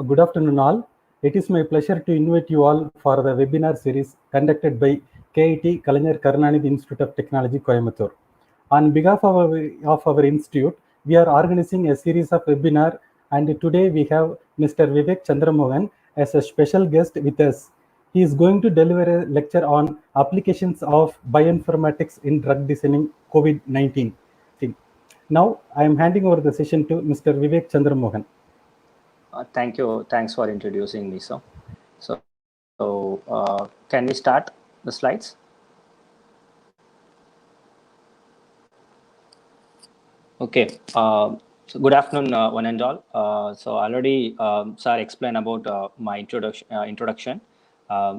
Good afternoon, all. It is my pleasure to invite you all for the webinar series conducted by KIT-Kalaignarkarunanidhi Institute of Technology, Coimbatore. On behalf of our institute, we are organizing a series of webinar, and today we have Mr. Vivek Chandramohan as a special guest with us. He is going to deliver a lecture on applications of bioinformatics in drug designing COVID-19. Now, I am handing over the session to Mr. Vivek Chandramohan. Thank you. Thanks for introducing me, sir. So, can we start the slides? Okay. So good afternoon, one and all. So already, sir explained about my introduction.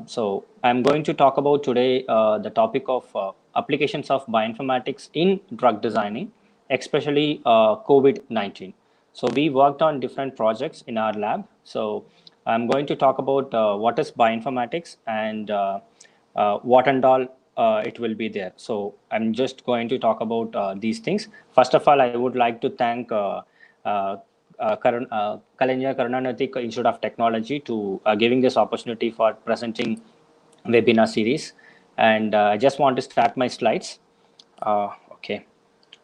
So I'm going to talk about today the topic of applications of bioinformatics in drug designing, especially COVID-19. So we worked on different projects in our lab. So I'm going to talk about what is bioinformatics and what and all it will be there. So I'm just going to talk about these things. First of all, I would like to thank Kalaignarkarunanidhi Institute of Technology to giving this opportunity for presenting webinar series. And I just want to start my slides. Okay,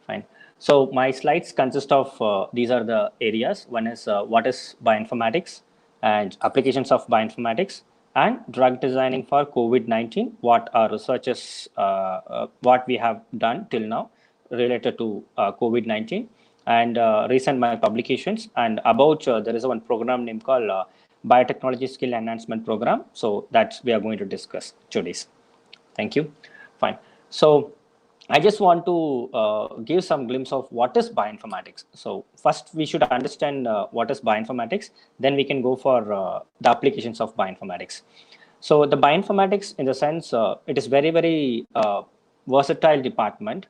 fine. So my slides consist of these are the areas. One is what is bioinformatics and applications of bioinformatics, and drug designing for COVID-19, what our researchers, what we have done till now related to COVID-19, and recent my publications, and about there is one program name called Biotechnology Skill Enhancement Program. So that's we are going to discuss today. Thank you. Fine. So I just want to give some glimpse of what is bioinformatics. So first we should understand what is bioinformatics, then we can go for the applications of bioinformatics. So the bioinformatics, in the sense, it is very, very versatile department,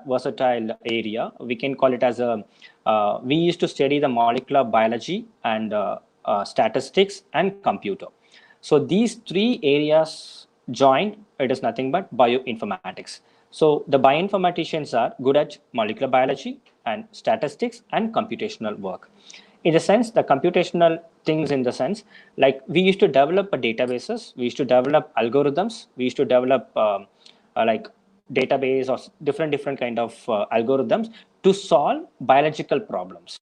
versatile area. We can call it as a, we used to study the molecular biology and statistics and computer. So these three areas joined, it is nothing but bioinformatics. So the bioinformaticians are good at molecular biology and statistics and computational work. In the sense, the computational things, in the sense, like we used to develop databases, we used to develop algorithms, we used to develop like database or different kind of algorithms to solve biological problems.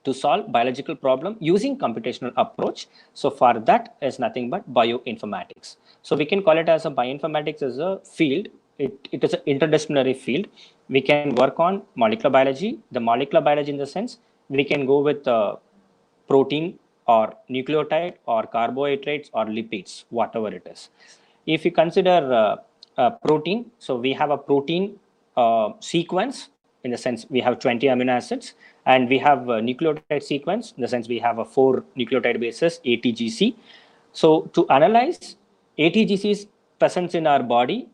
To solve biological problem using computational approach. So for that is nothing but bioinformatics. So we can call it as a bioinformatics as a field. It is an interdisciplinary field. We can work on molecular biology. The molecular biology, in the sense, we can go with protein or nucleotide or carbohydrates or lipids, whatever it is. If you consider protein, so we have a protein sequence, in the sense we have 20 amino acids, and we have a nucleotide sequence, in the sense we have a 4 nucleotide bases, ATGC. So to analyze ATGC's presence in our body,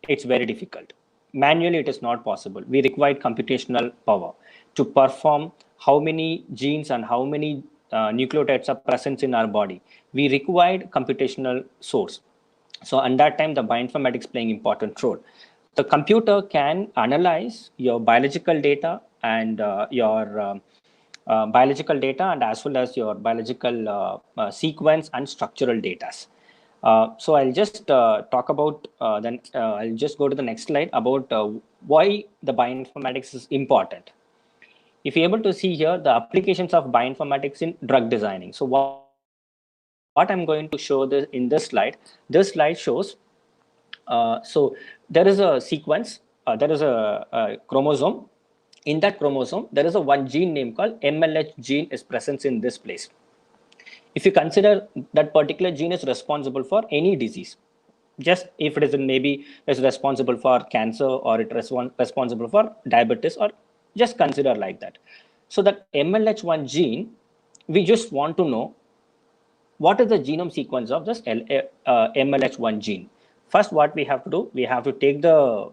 it's very difficult. Manually, it is not possible. We require computational power to perform how many genes and how many nucleotides are present in our body. We required computational source. So at that time, the bioinformatics playing important role. The computer can analyze your biological data and your biological data, and as well as your biological sequence and structural data. So I'll just talk about, then I'll just go to the next slide about why the bioinformatics is important. If you're able to see here, the applications of bioinformatics in drug designing. So what I'm going to show in this slide shows, so there is a sequence, there is a chromosome. In that chromosome, there is a one gene name called MLH gene is present in this place. If you consider that particular gene is responsible for any disease, just if it is maybe is responsible for cancer, or it is responsible for diabetes, or just consider like that. So that MLH1 gene, we just want to know what is the genome sequence of this MLH1 gene. First, what we have to do, we have to take the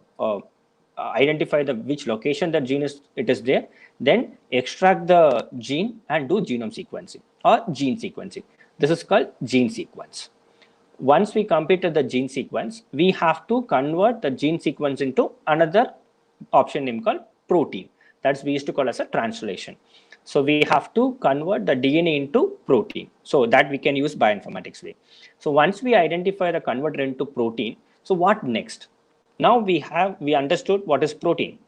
identify the which location that gene is there, then extract the gene and do genome sequencing or gene sequencing. This is called gene sequence. Once we completed the gene sequence, we have to convert the gene sequence into another option name called protein. That's we used to call as a translation. So we have to convert the DNA into protein. So that we can use bioinformatics way. So once we identify the converter into protein, so what next? Now we understood what is protein.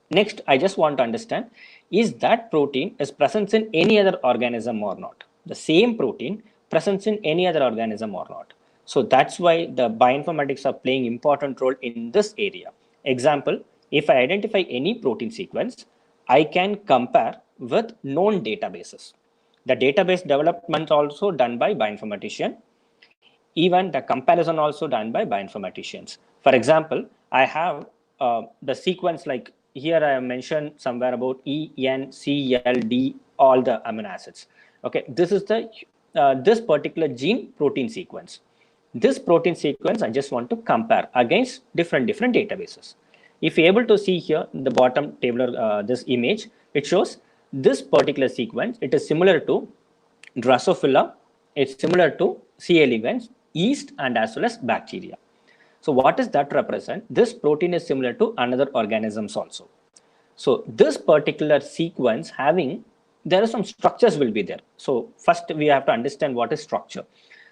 Next, I just want to understand, is that protein is present in any other organism or not? The same protein present in any other organism or not? So that's why the bioinformatics are playing important role in this area. Example, if I identify any protein sequence, I can compare with known databases. The database development also done by bioinformatician. Even the comparison also done by bioinformaticians. For example, I have the sequence, like here I have mentioned somewhere about E, N, C, L, D, all the amino acids. Okay, this is the this particular gene protein sequence. This protein sequence I just want to compare against different databases. If you're able to see here in the bottom table, this image, it shows this particular sequence. It is similar to Drosophila. It's similar to C. elegans, yeast, and as well as bacteria. So what does that represent? This protein is similar to another organisms also. So this particular sequence having, there are some structures will be there. So first we have to understand what is structure.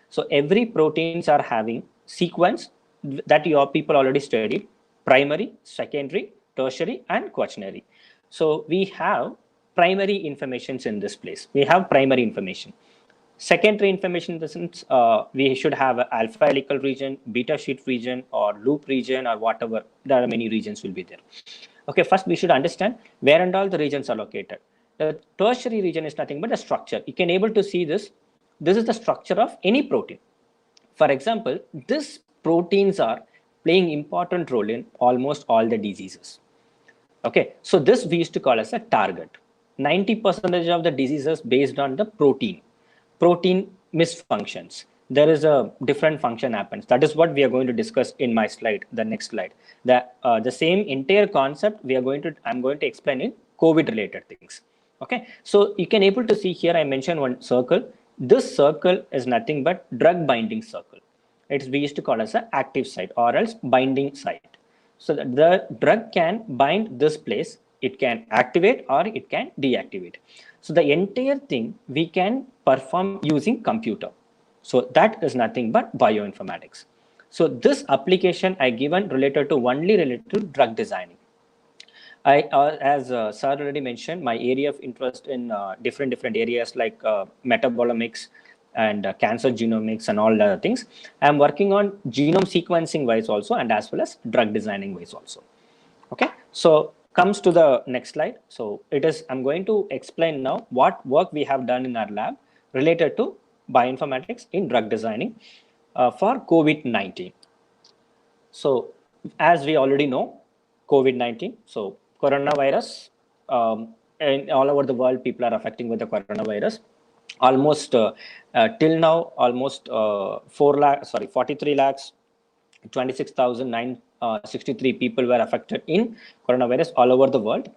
So every proteins are having sequence that your people already studied: primary, secondary, tertiary, and quaternary. So we have primary informations in this place. We have primary information. Secondary information in the sense, we should have an alpha helical region, beta sheet region, or loop region, or whatever. There are many regions will be there. Okay, first we should understand where and all the regions are located. The tertiary region is nothing but a structure. You can able to see this. This is the structure of any protein. For example, these proteins are playing important role in almost all the diseases. Okay, so this we used to call as a target. 90% of the diseases based on the protein misfunctions. There is a different function happens. That is what we are going to discuss in my slide, the next slide. The same entire concept I'm going to explain in COVID related things. Okay, so you can able to see here I mentioned one circle. This circle is nothing but drug binding circle. It's we used to call as an active site or else binding site. So that the drug can bind this place, it can activate or it can deactivate. So the entire thing we can perform using computer. So that is nothing but bioinformatics. So this application I given related to only related to drug designing. As sir already mentioned, my area of interest in different areas like metabolomics and cancer genomics and all the other things. I'm working on genome sequencing wise also, and as well as drug designing wise also. Okay, so comes to the next slide. So I'm going to explain now what work we have done in our lab related to bioinformatics in drug designing for COVID-19. So as we already know, COVID-19, so coronavirus, and all over the world, people are affecting with the coronavirus. Almost till now, almost 43 lakhs, 26,963 people were affected in coronavirus all over the world.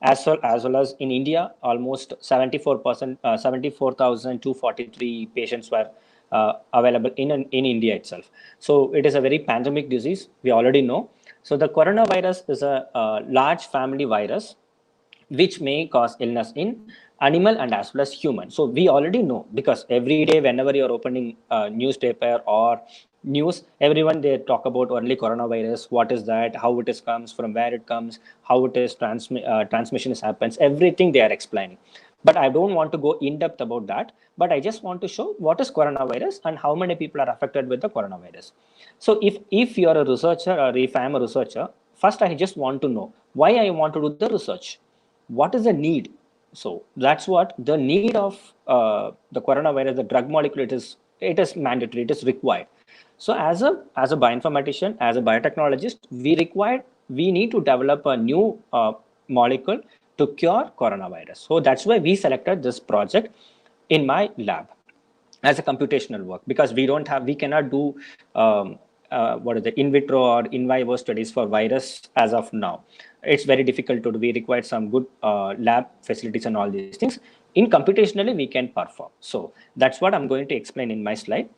As well as in India, almost 74,243 patients were available in India itself. So it is a very pandemic disease, we already know. So the coronavirus is a large family virus which may cause illness in animal and as well as human. So we already know, because every day whenever you're opening a newspaper or news, everyone they talk about only coronavirus. What is that? How it is comes, from where it comes, how it is transmission happens. Everything they are explaining. But I don't want to go in depth about that. But I just want to show what is coronavirus and how many people are affected with the coronavirus. So if you're a researcher or if I'm a researcher, first I just want to know why I want to do the research. What is the need? So that's what the need of the coronavirus, the drug molecule. It is mandatory. It is required. So as a bioinformatician, as a biotechnologist, we need to develop a new molecule to cure coronavirus. So that's why we selected this project in my lab as a computational work, because we cannot do in vitro or in vivo studies for virus as of now. It's very difficult to do. We require some good lab facilities and all these things. In computationally, we can perform. So that's what I'm going to explain in my slide.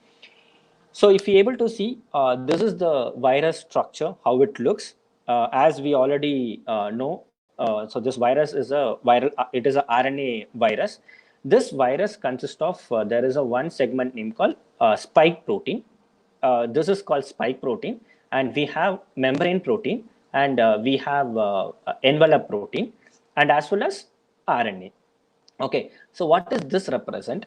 So if you're able to see, this is the virus structure, how it looks. As we already know, So this virus is a viral, it is a RNA virus. This virus consists of, there is a one segment name called spike protein. This is called spike protein, and we have membrane protein, and we have envelope protein, and as well as RNA. Okay, so what does this represent?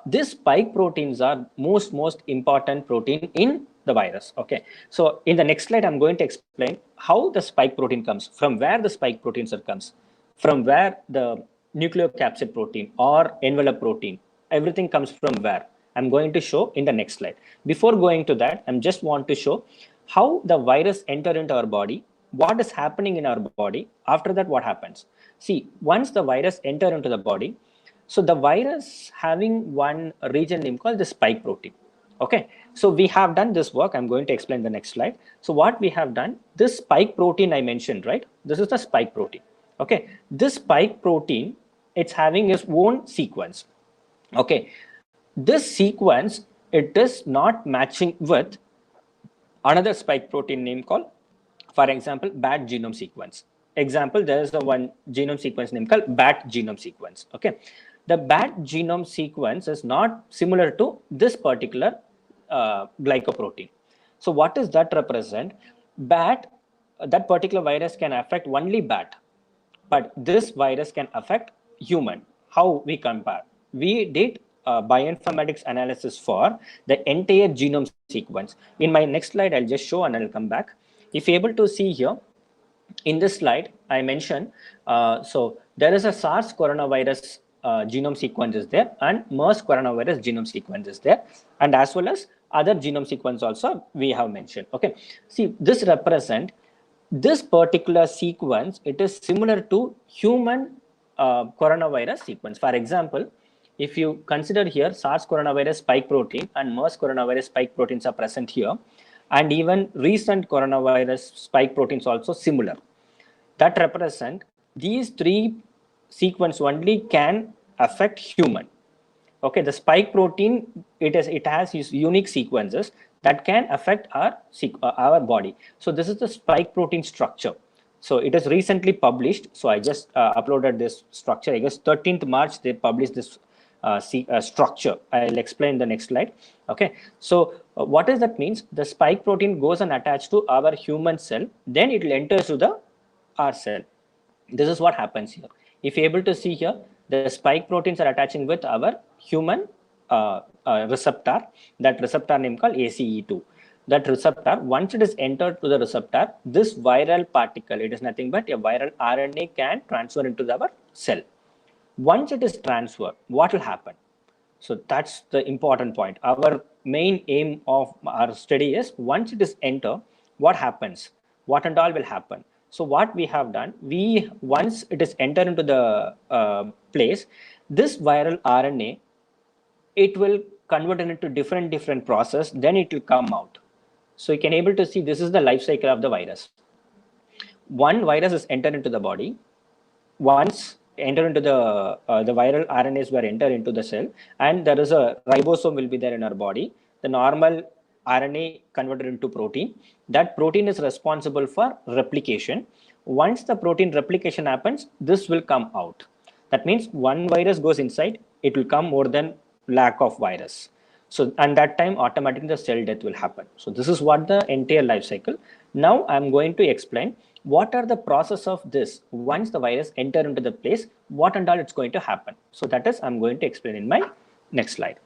These spike proteins are most important protein in the virus. Okay, so in the next slide, I'm going to explain how the spike protein comes, from where the spike proteins comes, from where the nucleocapsid protein or envelope protein, everything comes from where. I'm going to show in the next slide. Before going to that, I just want to show how the virus enter into our body, what is happening in our body. After that, what happens? See, once the virus enter into the body, so the virus having one region name called the spike protein. Okay, so we have done this work. I'm going to explain the next slide. So what we have done, this spike protein I mentioned, right? This is the spike protein. Okay, this spike protein, it's having its own sequence. Okay, this sequence, it is not matching with another spike protein name called, for example, bat genome sequence. Example, there is a one genome sequence name called bat genome sequence. Okay, the bat genome sequence is not similar to this particular glycoprotein. So what does that represent? Bat, that particular virus can affect only bat, but this virus can affect human. How we compare? We did bioinformatics analysis for the entire genome sequence. In my next slide, I'll just show and I'll come back. If you're able to see here, in this slide, I mentioned, so there is a SARS coronavirus genome sequence is there, and MERS coronavirus genome sequence is there, and as well as other genome sequence also we have mentioned. Okay, see, this represent this particular sequence, it is similar to human coronavirus sequence. For example, if you consider here SARS coronavirus spike protein and MERS coronavirus spike proteins are present here, and even recent coronavirus spike proteins also similar. That represent these three sequence only can affect human. Okay, the spike protein, it has its unique sequences that can affect our body. So this is the spike protein structure. So it is recently published. So I just uploaded this structure. I guess 13th March they published this structure. I'll explain the next slide. Okay, so what does that means? The spike protein goes and attached to our human cell, then it will enter to our cell. This is what happens here. If you're able to see here, the spike proteins are attaching with our human receptor, that receptor name called ACE2. That receptor, once it is entered to the receptor, this viral particle, it is nothing but a viral RNA, can transfer into our cell. Once it is transferred, what will happen? So that's the important point. Our main aim of our study is, once it is entered, what happens? What and all will happen? So what we have done, once it is entered into the place, this viral RNA, it will convert it into different process, then it will come out. So you can able to see, this is the life cycle of the virus. One virus is entered into the body. Once enter into the viral RNAs were enter into the cell, and there is a ribosome will be there in our body. The normal RNA converted into protein. That protein is responsible for replication. Once the protein replication happens, this will come out. That means one virus goes inside, it will come more than lack of virus. So, and that time automatically the cell death will happen. So this is what the entire life cycle. Now I'm going to explain what are the process of this. Once the virus enter into the place, what and all it's going to happen. So that is, I'm going to explain in my next slide.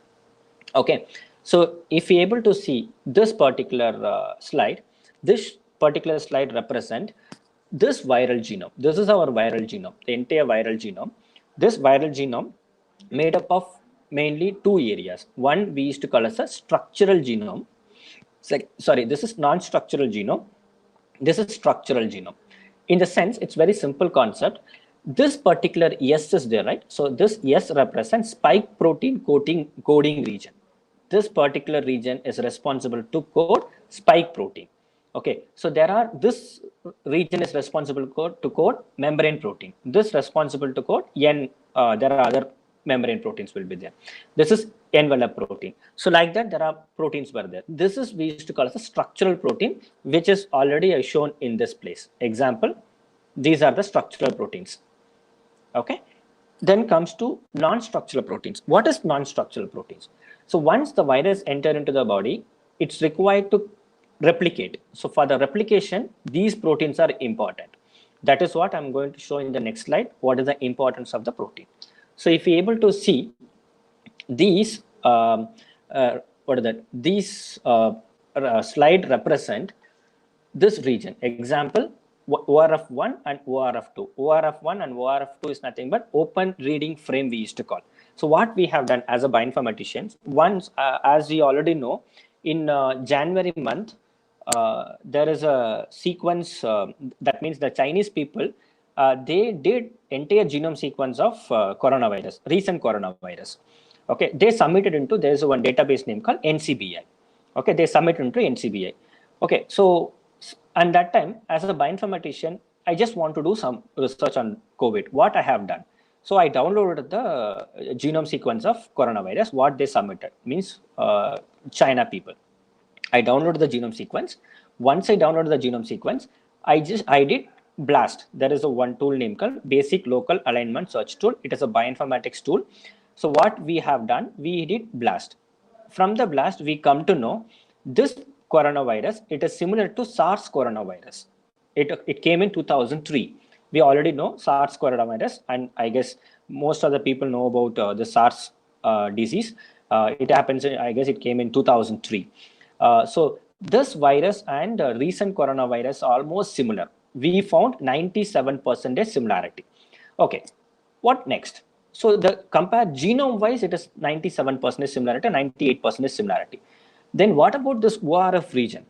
Okay, so if you're able to see this particular slide, this particular slide represent this viral genome. This is our viral genome, the entire viral genome. This viral genome made up of mainly two areas. One we used to call as a structural genome. Sorry, this is non-structural genome. This is structural genome. In the sense, it's very simple concept. This particular S is there, right? So this S represents spike protein coding region. This particular region is responsible to code spike protein. Okay, so this region is responsible to code membrane protein. This responsible to code there are other membrane proteins will be there. This is envelope protein. So like that, there are proteins were there. This is we used to call as a structural protein, which is already shown in this place. Example, These are the structural proteins. Okay. Then comes to non-structural proteins. What is non-structural proteins? So once the virus enter into the body, it's required to replicate. So for the replication, these proteins are important. That is what I'm going to show in the next slide. What is the importance of the protein? So if you're able to see these, what are that? These slide represent this region. Example, ORF1 and ORF2. ORF1 and ORF2 is nothing but open reading frame we used to call. So what we have done as a bioinformaticians, once, as we already know, in January month, there is a sequence, that means the Chinese people, they did entire genome sequence of coronavirus, recent coronavirus. Okay, they submitted into, there's one database name called NCBI. Okay, they submitted into NCBI. Okay, so, and that time, as a bioinformatician, I just want to do some research on COVID. What I have done, so I downloaded the genome sequence of coronavirus. What they submitted means China people. I downloaded the genome sequence. Once I downloaded the genome sequence, I did BLAST. There is a one tool named called Basic Local Alignment Search Tool. It is a bioinformatics tool. So what we have done, we did BLAST. From the BLAST, we come to know this coronavirus, it is similar to SARS coronavirus. It came in 2003. We already know SARS coronavirus, and I guess most of the people know about the SARS disease. It happens, I guess it came in 2003. So this virus and recent coronavirus are almost similar. We found 97% similarity. Okay, what next? So the compare genome wise, it is 97% similarity, 98% similarity. Then what about this ORF region?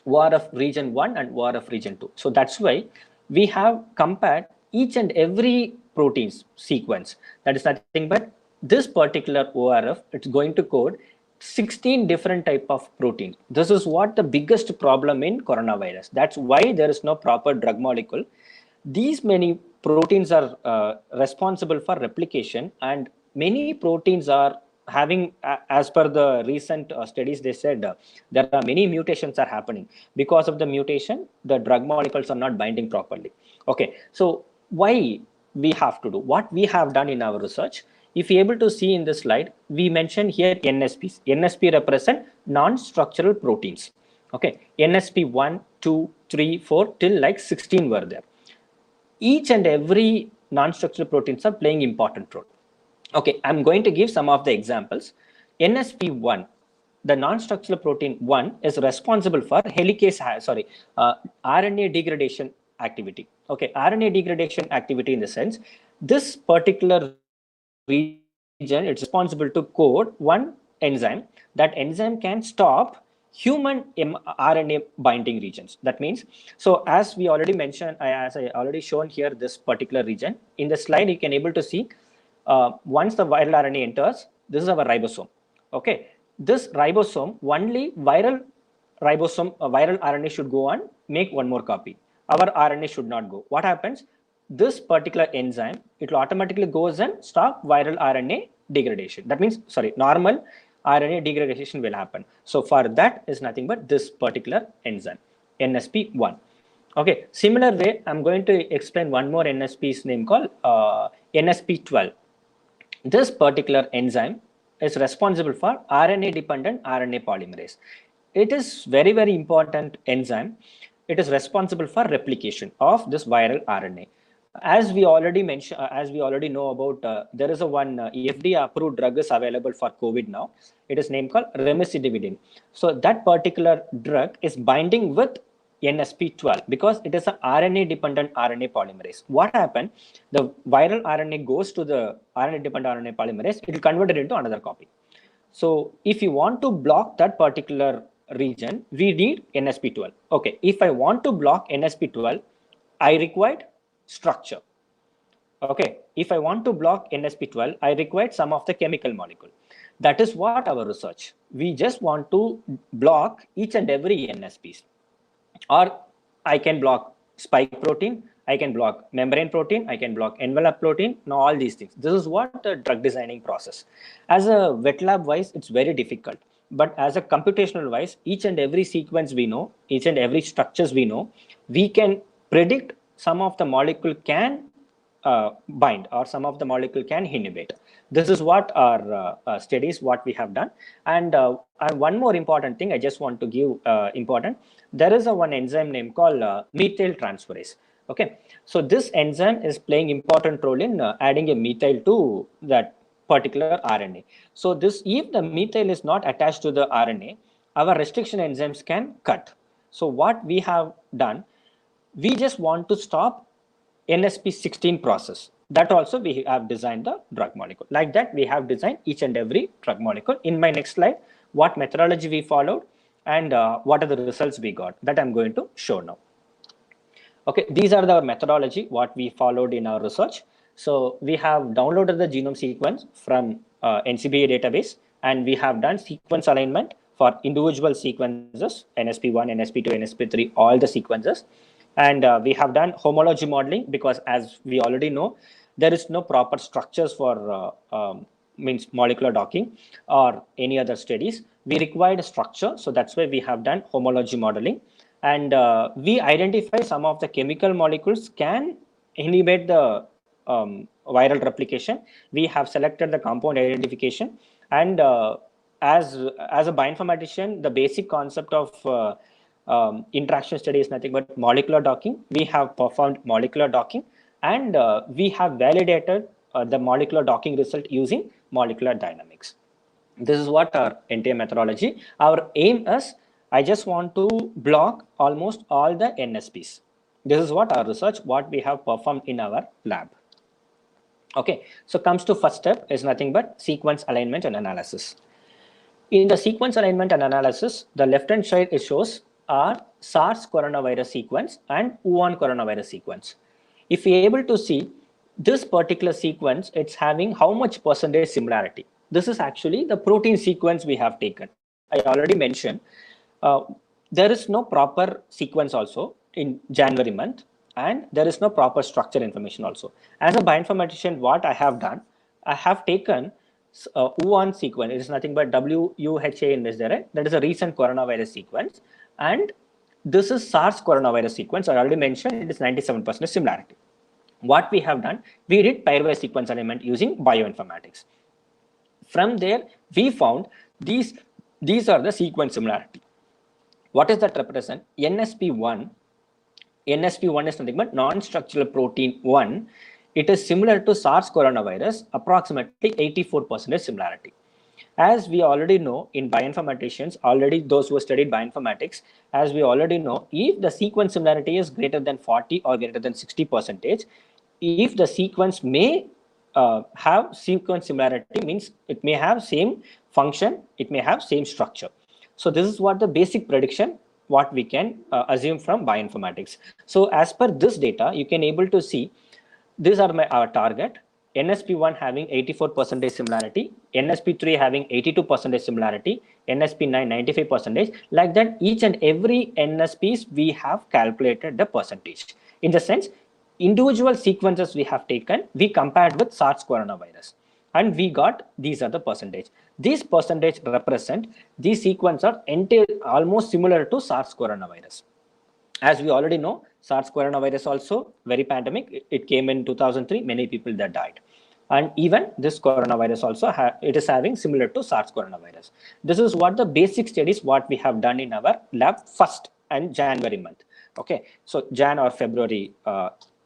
ORF region 1 and ORF region 2. So that's why we have compared each and every proteins sequence. That is nothing but this particular ORF, it's going to code 16 different type of proteins. This is what the biggest problem in coronavirus. That's why there is no proper drug molecule. These many proteins are responsible for replication, and many proteins are having, as per the recent studies, they said there are many mutations are happening. Because of the mutation, the drug molecules are not binding properly. Okay, so why we have to do what we have done in our research? If you're able to see in this slide, we mentioned here NSPs. NSP represent non-structural proteins. Okay, NSP 1, 2, 3, 4 till like 16 were there. Each and every non-structural proteins are playing important role. Okay, I'm going to give some of the examples. NSP1, the non-structural protein 1 is responsible for helicase, RNA degradation activity. Okay, RNA degradation activity in the sense, this particular region, it's responsible to code one enzyme. That enzyme can stop human mRNA binding regions. That means, so as we already mentioned, as I already shown here, this particular region, in the slide, you can able to see, once the viral RNA enters, this is our ribosome. Okay, this ribosome, only viral ribosome, viral RNA should go on, make one more copy. Our RNA should not go. What happens? This particular enzyme, it will automatically goes and stop viral RNA degradation. That means, sorry, normal RNA degradation will happen. So for that is nothing but this particular enzyme, NSP1. Okay, similar way, I'm going to explain one more NSP's name called NSP12. This particular enzyme is responsible for RNA-dependent RNA polymerase. It is very, very important enzyme. It is responsible for replication of this viral RNA. As we already mentioned, as we already know about, there is a one FDA-approved drug is available for COVID now. It is named called remdesivir. So that particular drug is binding with NSP12 because it is an RNA-dependent RNA polymerase. What happened? The viral RNA goes to the RNA-dependent RNA polymerase. It will convert it into another copy. So if you want to block that particular region, we need NSP12. Okay, if I want to block NSP12, I required structure. Okay, if I want to block NSP12, I required some of the chemical molecule. That is what our research. We just want to block each and every NSPs. Or I can block spike protein, I can block membrane protein, I can block envelope protein, now all these things. This is what the drug designing process. As a wet lab wise, it's very difficult. But as a computational wise, each and every sequence we know, each and every structures we know, we can predict some of the molecule can bind, or some of the molecule can inhibit. This is what our studies, what we have done. And one more important thing I just want to give important, there is one enzyme name called methyl transferase. Okay, so this enzyme is playing important role in adding a methyl to that particular RNA. So this, if the methyl is not attached to the RNA, our restriction enzymes can cut. So what we have done, we just want to stop NSP16 process. That also we have designed the drug molecule. Like that, we have designed each and every drug molecule. In my next slide, what methodology we followed and what are the results we got, that I'm going to show now. Okay, these are the methodology what we followed in our research. So we have downloaded the genome sequence from NCBI database, and we have done sequence alignment for individual sequences, NSP1, NSP2, NSP3, all the sequences. And we have done homology modeling, because as we already know, there is no proper structures for means molecular docking or any other studies. We required a structure, so that's why we have done homology modeling. And we identify some of the chemical molecules can inhibit the viral replication. We have selected the compound identification, and as a bioinformatician, the basic concept of interaction study is nothing but molecular docking. We have performed molecular docking, and we have validated the molecular docking result using molecular dynamics. This is what our entire methodology. Our aim is, I just want to block almost all the NSPs. This is what our research, what we have performed in our lab. Okay, so comes to first step is nothing but sequence alignment and analysis. In the sequence alignment and analysis, the left-hand side it shows our SARS coronavirus sequence and Wuhan coronavirus sequence. If you're able to see this particular sequence, it's having how much percentage similarity. This is actually the protein sequence we have taken. I already mentioned there is no proper sequence also in January month, and there is no proper structure information also. As a bioinformatician, what I have done, I have taken Wuhan sequence. It is nothing but WUHA is there, right? That is a recent coronavirus sequence. And this is SARS coronavirus sequence. I already mentioned it is 97% similarity. What we have done, we did pairwise sequence alignment using bioinformatics. From there, we found these are the sequence similarity. What does that represent? NSP1 is nothing but non-structural protein 1. It is similar to SARS coronavirus, approximately 84% similarity. As we already know in bioinformaticians, already those who studied bioinformatics, as we already know, if the sequence similarity is greater than 40 or greater than 60%, if the sequence may have sequence similarity, means it may have same function, it may have same structure. So this is what the basic prediction what we can assume from bioinformatics. So as per this data, you can able to see these are our target. NSP1 having 84% similarity, NSP3 having 82% similarity, NSP9 95%. Like that, each and every NSPs we have calculated the percentage. In the sense, individual sequences we have taken, we compared with SARS coronavirus, and we got these are the percentage. These percentage represent these sequences are almost similar to SARS coronavirus. As we already know, SARS coronavirus also very pandemic. It came in 2003. Many people that died, and even this coronavirus also it is having similar to SARS coronavirus. This is what the basic studies what we have done in our lab first and January month. Okay, so Jan or February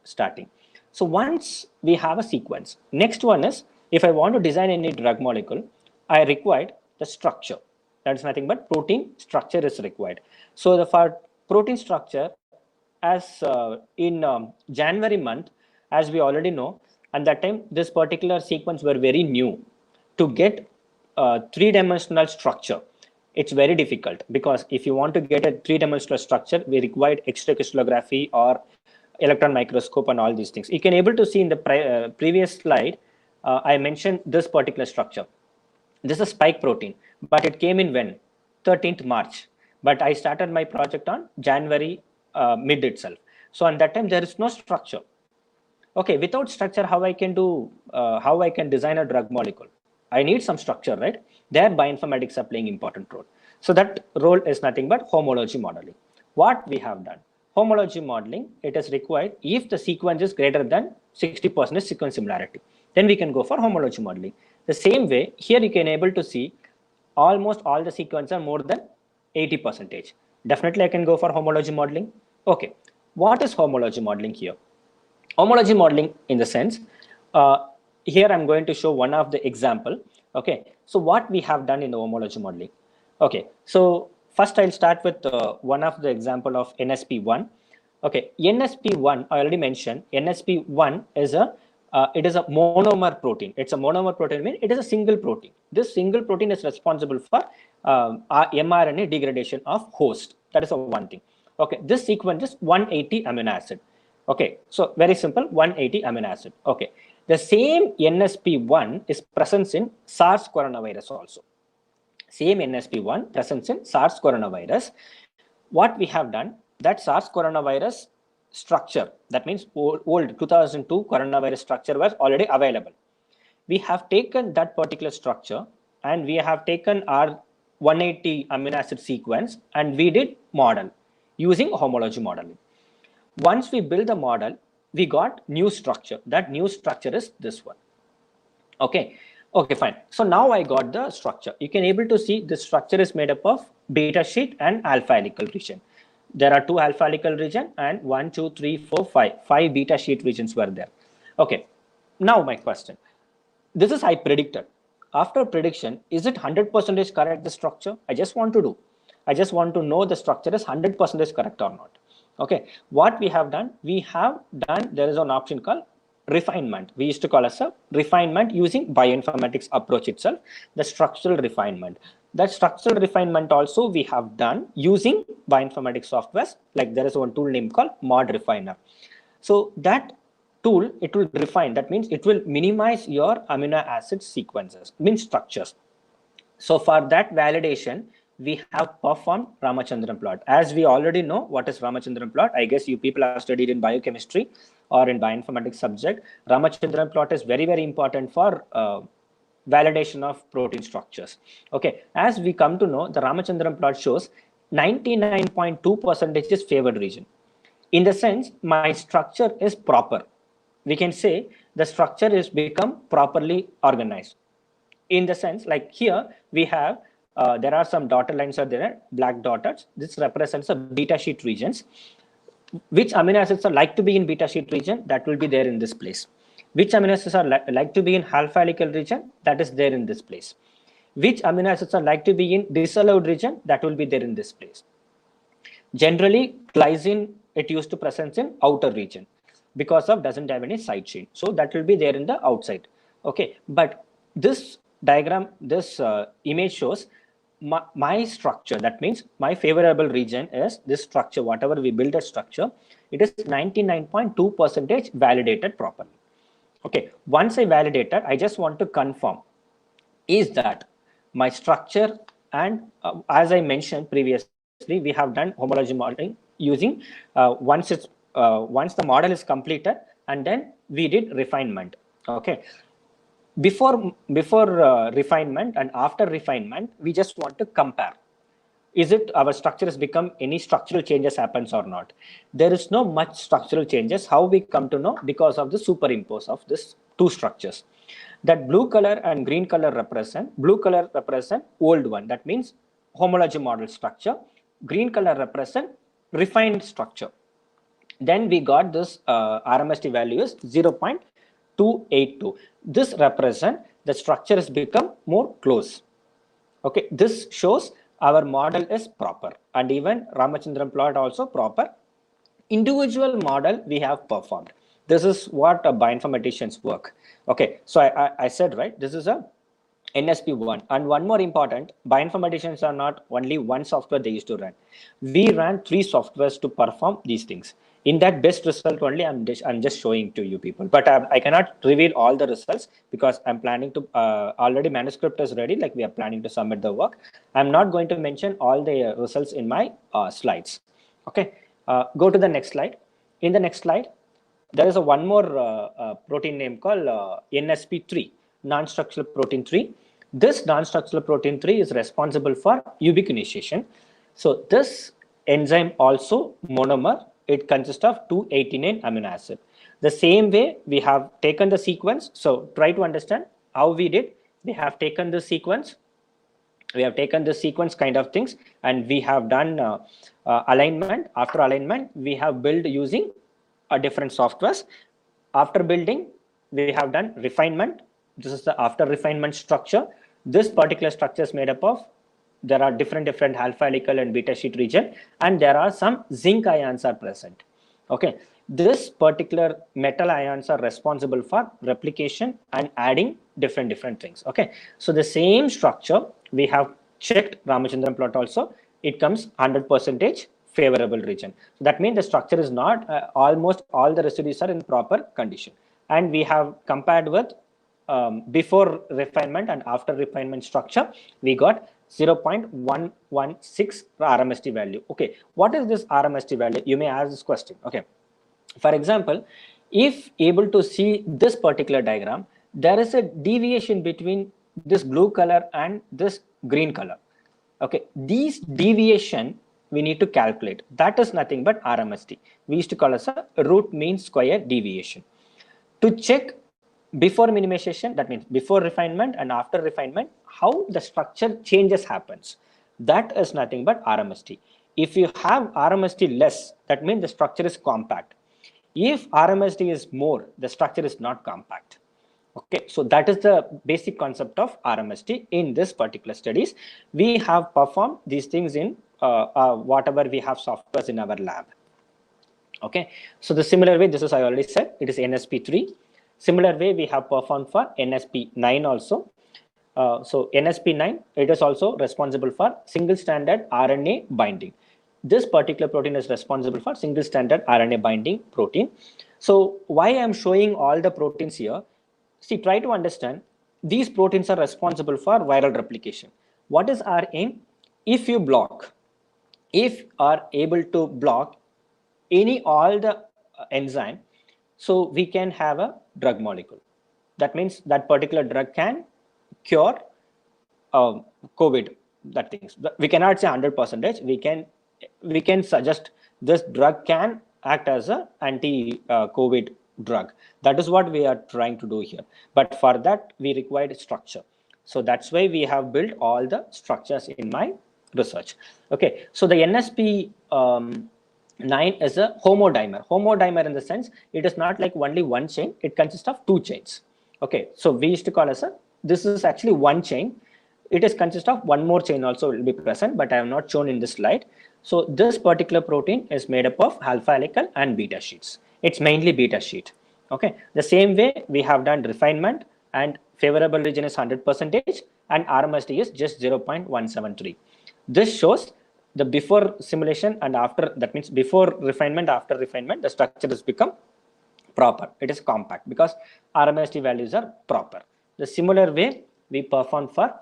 starting. So once we have a sequence, next one is if I want to design any drug molecule, I required the structure. That is nothing but protein structure is required. So for protein structure, as in January month, as we already know, at that time this particular sequence were very new. To get three-dimensional structure, it's very difficult, because if you want to get a three-dimensional structure, we required X-ray crystallography or electron microscope and all these things. You can able to see in the previous slide, I mentioned this particular structure. This is spike protein, but it came in when? 13th March. But I started my project on January mid itself. So at that time, there is no structure. Okay, without structure, how I can design a drug molecule? I need some structure, right? There, bioinformatics are playing important role. So that role is nothing but homology modeling. What we have done? homology modeling, it is required if the sequence is greater than 60% sequence similarity. Then we can go for homology modeling. The same way, here you can able to see almost all the sequences are more than 80%. Definitely I can go for homology modeling. Okay, what is homology modeling here? Homology modeling in the sense, here I'm going to show one of the example. Okay, so what we have done in the homology modeling. Okay, so first I'll start with one of the example of NSP1. Okay, NSP1, I already mentioned, NSP1 is it is a monomer protein. It's a monomer protein, means it is a single protein. This single protein is responsible for mRNA degradation of host. That is one thing. Okay, this sequence is 180 amino acid. Okay, so very simple, 180 amino acid. Okay, the same NSP1 is present in SARS coronavirus also. Same NSP1 present in SARS coronavirus. What we have done, that SARS coronavirus structure, that means old 2002 coronavirus structure was already available. We have taken that particular structure and we have taken our 180 amino acid sequence and we did model using homology modeling. Once we build the model, we got new structure. That new structure is this one. Okay, fine. So now I got the structure. You can able to see the structure is made up of beta sheet and alpha helical region. There are 2 alpha helical region and 1, 2, 3, 4, 5. 5 beta sheet regions were there. Okay, now my question. This is I predicted. After prediction, is it 100% correct, the structure? I just want to know the structure is 100% correct or not. Okay, what we have done, there is an option called refinement. We used to call as a refinement using bioinformatics approach itself, the structural refinement. That structural refinement also we have done using bioinformatics softwares, like there is one tool name called Mod Refiner. So that tool, it will refine, that means it will minimize your amino acid sequences, means structures. So for that validation, we have performed Ramachandran plot. As we already know what is Ramachandran plot, I guess you people have studied in biochemistry or in bioinformatics subject. Ramachandran plot is very, very important for validation of protein structures. Okay, as we come to know, the Ramachandran plot shows 99.2% is favored region. In the sense, my structure is proper. We can say the structure is become properly organized. In the sense, like here we have there are some dotted lines are there, black dots. This represents a beta sheet regions. Which amino acids are like to be in beta sheet region, that will be there in this place. Which amino acids are like to be in alpha helical region, that is there in this place. Which amino acids are like to be in disallowed region, that will be there in this place. Generally, glycine, it used to present in outer region because of doesn't have any side chain. So that will be there in the outside. Okay, but this diagram, this image shows my structure. That means my favorable region is this structure. Whatever we build a structure, it is 99.2% validated properly. Okay, once I validated, I just want to confirm is that my structure, and as I mentioned previously, we have done homology modeling using once the model is completed, and then we did refinement. Okay, before refinement and after refinement, we just want to compare. Is it our structure has become any structural changes happens or not? There is no much structural changes. How we come to know? Because of the superimpose of this 2 structures. That blue color and green color represent old one. That means homology model structure. Green color represent refined structure. Then we got this RMST value is 0.282. This represent the structure has become more close. Okay, this shows our model is proper, and even Ramachandran plot also proper. Individual model we have performed. This is what bioinformaticians work. Okay, so I said, right, this is a NSP1. And one more important, bioinformaticians are not only one software they used to run. We ran 3 softwares to perform these things. In that best result only, I'm just showing to you people. But I cannot reveal all the results because I'm planning to, already manuscript is ready, like we are planning to submit the work. I'm not going to mention all the results in my slides. Okay, go to the next slide. In the next slide, there is one more protein name called NSP3. Non-structural protein 3. This non-structural protein 3 is responsible for ubiquination. So this enzyme also monomer it consists of 289 amino acid. The same way we have taken the sequence. So try to understand how we did. We have taken the sequence. We have taken the sequence kind of things, and we have done alignment. After alignment, we have built using a different softwares. After building, we have done refinement. This is the after refinement structure. This particular structure is made up of, there are different alpha helical and beta sheet region, and there are some zinc ions are present. Okay, this particular metal ions are responsible for replication and adding different things. Okay, so the same structure we have checked Ramachandran plot also, it comes 100% favorable region. So that means the structure is not almost all the residues are in proper condition, and we have compared with before refinement and after refinement structure, we got 0.116 RMST value. Okay, what is this RMST value? You may ask this question. Okay, for example, if able to see this particular diagram, there is a deviation between this blue color and this green color. Okay, these deviation we need to calculate. That is nothing but RMST. We used to call as a root mean square deviation. To check before minimization, that means before refinement and after refinement, how the structure changes happens. That is nothing but RMST. If you have RMST less, that means the structure is compact. If RMST is more, the structure is not compact. Okay, so that is the basic concept of RMST. In this particular studies, we have performed these things in whatever we have softwares in our lab. Okay, so the similar way, this is I already said, it is NSP3. Similar way we have performed for NSP9 also. So NSP9, it is also responsible for single stranded RNA binding. This particular protein is responsible for single stranded RNA binding protein. So why I am showing all the proteins here? See, try to understand, these proteins are responsible for viral replication. What is our aim? If you block, if are able to block all the enzyme, so we can have a drug molecule. That means that particular drug can cure COVID. That things we cannot say 100%. We can suggest this drug can act as a anti-COVID drug. That is what we are trying to do here. But for that we required structure. So that's why we have built all the structures in my research. Okay, so the NSP 9 is a homodimer. Homodimer in the sense, it is not like only one chain, it consists of two chains. Okay, so we used to call as this is actually one chain. It is consist of one more chain also will be present, but I have not shown in this slide. So this particular protein is made up of alpha helical and beta sheets. It's mainly beta sheet. Okay, the same way we have done refinement, and favorable region is 100% and RMST is just 0.173. This shows the before simulation and after, that means before refinement, after refinement, the structure has become proper. It is compact because RMST values are proper. The similar way we perform for,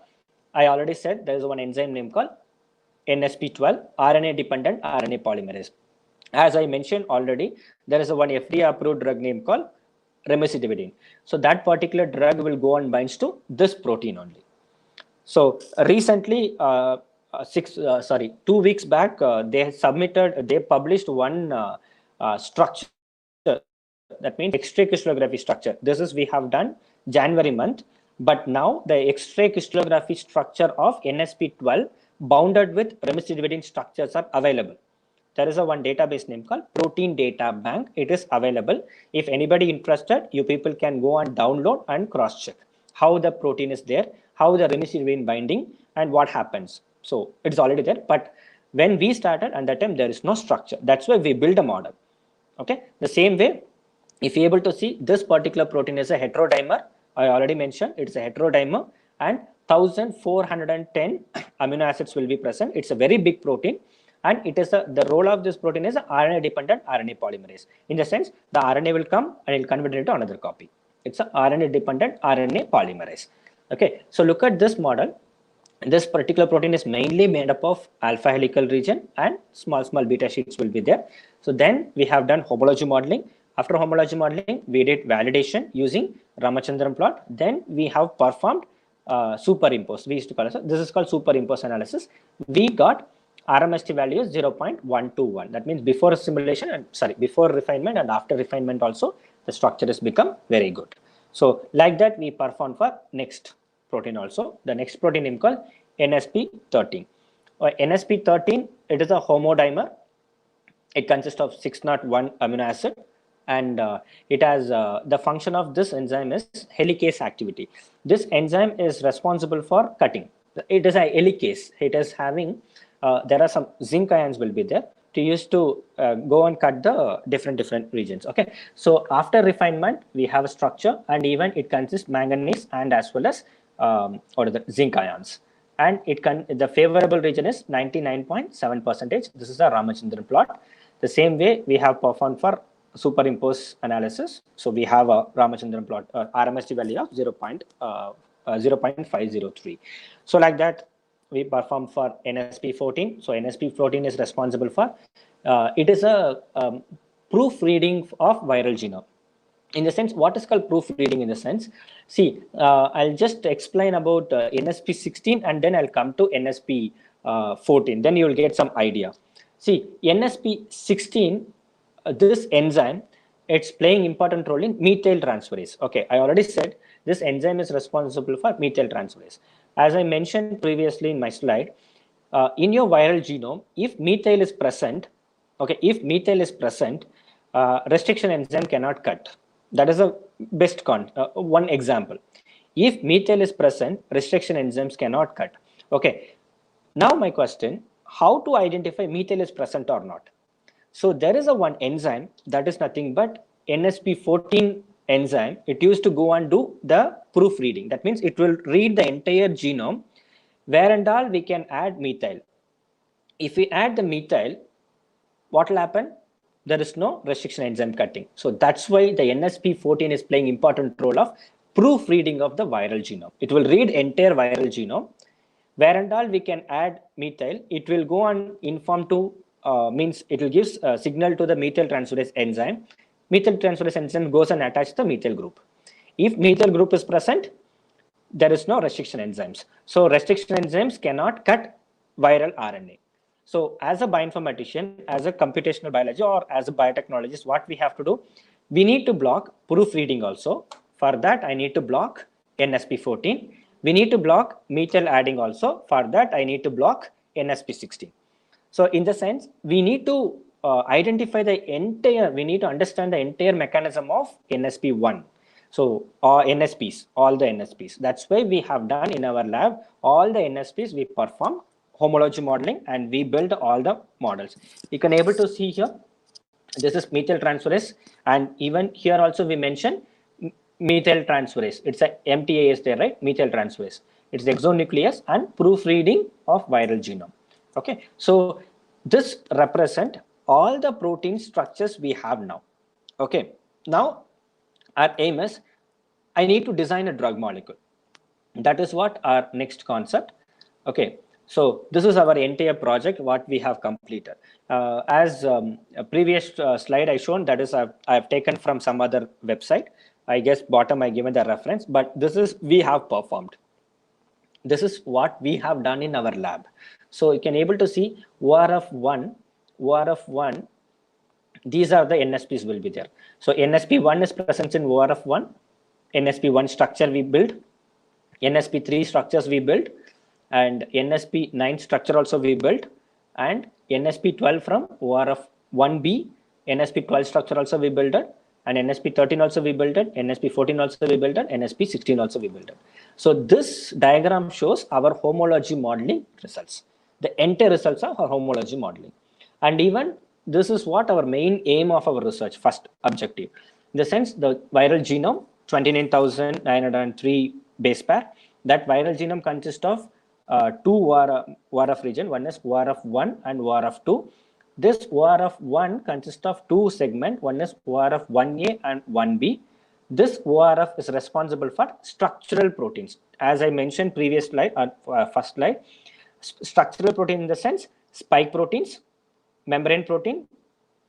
I already said there is one enzyme name called NSP12, RNA dependent RNA polymerase. As I mentioned already, there is a one FDA approved drug name called remdesivir. So that particular drug will go and binds to this protein only. So recently, 2 weeks back, they published one structure, that means X-ray crystallography structure. This is we have done January month, but now the X-ray crystallography structure of NSP12 bounded with remdesivir structures are available. There is a one database name called Protein Data Bank. It is available. If anybody interested, you people can go and download and cross check how the protein is there, how the remdesivir binding, and what happens. So it's already there, but when we started at that time, there is no structure. That's why we build a model. Okay, the same way, if you're able to see, this particular protein is a heterodimer. I already mentioned it's a heterodimer, and 1410 amino acids will be present. It's a very big protein, and it is the role of this protein is a RNA dependent RNA polymerase. In the sense, the RNA will come and it will convert it into another copy. It's a RNA dependent RNA polymerase. Okay, so look at this model. This particular protein is mainly made up of alpha helical region, and small beta sheets will be there. So then we have done homology modeling. After homology modeling, we did validation using Ramachandran plot. Then we have performed superimpose. We used to call it, this is called superimpose analysis. We got RMST value is 0.121. That means before simulation and before refinement and after refinement also, the structure has become very good. So like that, we perform for next protein also. The next protein name called NSP13. NSP13, it is a homodimer. It consists of 601 amino acid, and it has the function of this enzyme is helicase activity. This enzyme is responsible for cutting. It is a helicase. It is having there are some zinc ions will be there to use to go and cut the different regions. Okay, so after refinement we have a structure, and even it consists manganese and as well as or the zinc ions, and the favorable region is 99.7%. This is a Ramachandran plot. The same way we have performed for superimpose analysis. So we have a Ramachandran plot, RMST value of 0.503. So like that, we perform for NSP14. So NSP14 is responsible for, it is a proofreading of viral genome. In the sense, what is called proofreading in the sense? See, I'll just explain about NSP16 and then I'll come to NSP14. Then you will get some idea. See, NSP16, this enzyme, it's playing important role in methyl transferase. Okay, I already said this enzyme is responsible for methyl transferase. As I mentioned previously in my slide, in your viral genome, if methyl is present, okay, restriction enzyme cannot cut. That is a best one example. If methyl is present, restriction enzymes cannot cut. Okay, now my question, how to identify methyl is present or not? So there is one enzyme that is nothing but NSP14 enzyme. It used to go and do the proofreading. That means it will read the entire genome where and all we can add methyl. If we add the methyl, what will happen? There is no restriction enzyme cutting. So that's why the NSP14 is playing important role of proofreading of the viral genome. It will read entire viral genome. Where and all we can add methyl, it will go and inform to, means it will give a signal to the methyl transferase enzyme. Methyl transferase enzyme goes and attaches the methyl group. If methyl group is present, there is no restriction enzymes. So restriction enzymes cannot cut viral RNA. So as a bioinformatician, as a computational biology, or as a biotechnologist, what we have to do, we need to block proofreading also. For that, I need to block NSP14. We need to block methyl adding also. For that, I need to block NSP16. So in the sense, we need to identify the entire, we need to understand the entire mechanism of NSP1. So NSPs, all the NSPs. That's why we have done in our lab, all the NSPs we perform homology modeling and we build all the models. You can able to see here, this is methyl transferase, and even here also we mention methyl transferase. It's a MTAS there, right? Methyl transferase. It's the exonuclease and proofreading of viral genome. Okay, so this represent all the protein structures we have now. Okay, now our aim is, I need to design a drug molecule. That is what our next concept. Okay, so this is our entire project, what we have completed. As a previous slide I shown, that is I've taken from some other website. I guess bottom I given the reference, but this is we have performed. This is what we have done in our lab. So you can able to see ORF1, these are the NSPs will be there. So NSP1 is present in ORF1, NSP1 structure we build, NSP3 structures we build, and NSP9 structure also we built, and NSP12 from ORF1B, NSP12 structure also we built it, and NSP13 also we built it, NSP14 also we built it, NSP16 also we built it. So this diagram shows our homology modeling results. The entire results of our homology modeling. And even this is what our main aim of our research, first objective. In the sense, the viral genome, 29,903 base pair, that viral genome consists of two ORF region. One is ORF1 and ORF2. This ORF1 consists of two segments. One is ORF1A and 1B. This ORF is responsible for structural proteins. As I mentioned previous slide, first slide, structural protein in the sense spike proteins, membrane protein,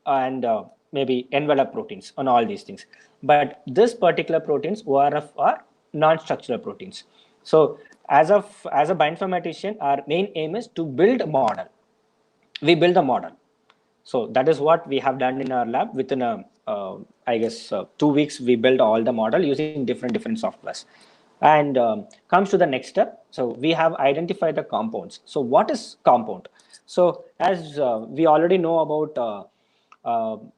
and maybe envelope proteins on all these things. But this particular proteins ORF are non-structural proteins. So as a bioinformatician, our main aim is to build a model. we build a model. So that is what we have done in our lab. Within I guess 2 weeks, we built all the model using different softwares. And comes to the next step. So we have identified the compounds. So what is compound? So as we already know about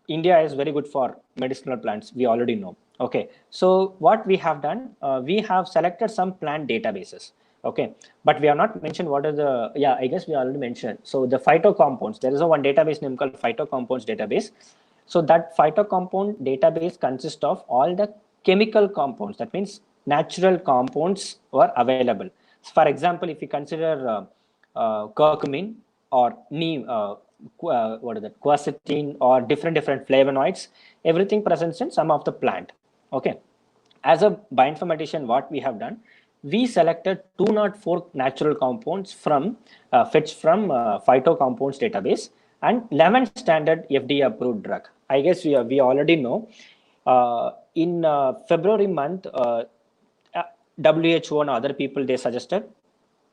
India is very good for medicinal plants. We already know. Okay. So what we have done, we have selected some plant databases. Okay, but we have not mentioned what is the, yeah, I guess we already mentioned. So the phytocompounds, there is a one database name called phytocompounds database. So that phytocompound database consists of all the chemical compounds. That means natural compounds were available. So for example, if you consider curcumin or neem, what is that, quercetin, or different flavonoids, everything presents in some of the plant. Okay. As a bioinformatician, what we have done, we selected 204 natural compounds from fetched from phytocompounds database and 11 standard FDA approved drug. I guess we already know. In February month, WHO and other people, they suggested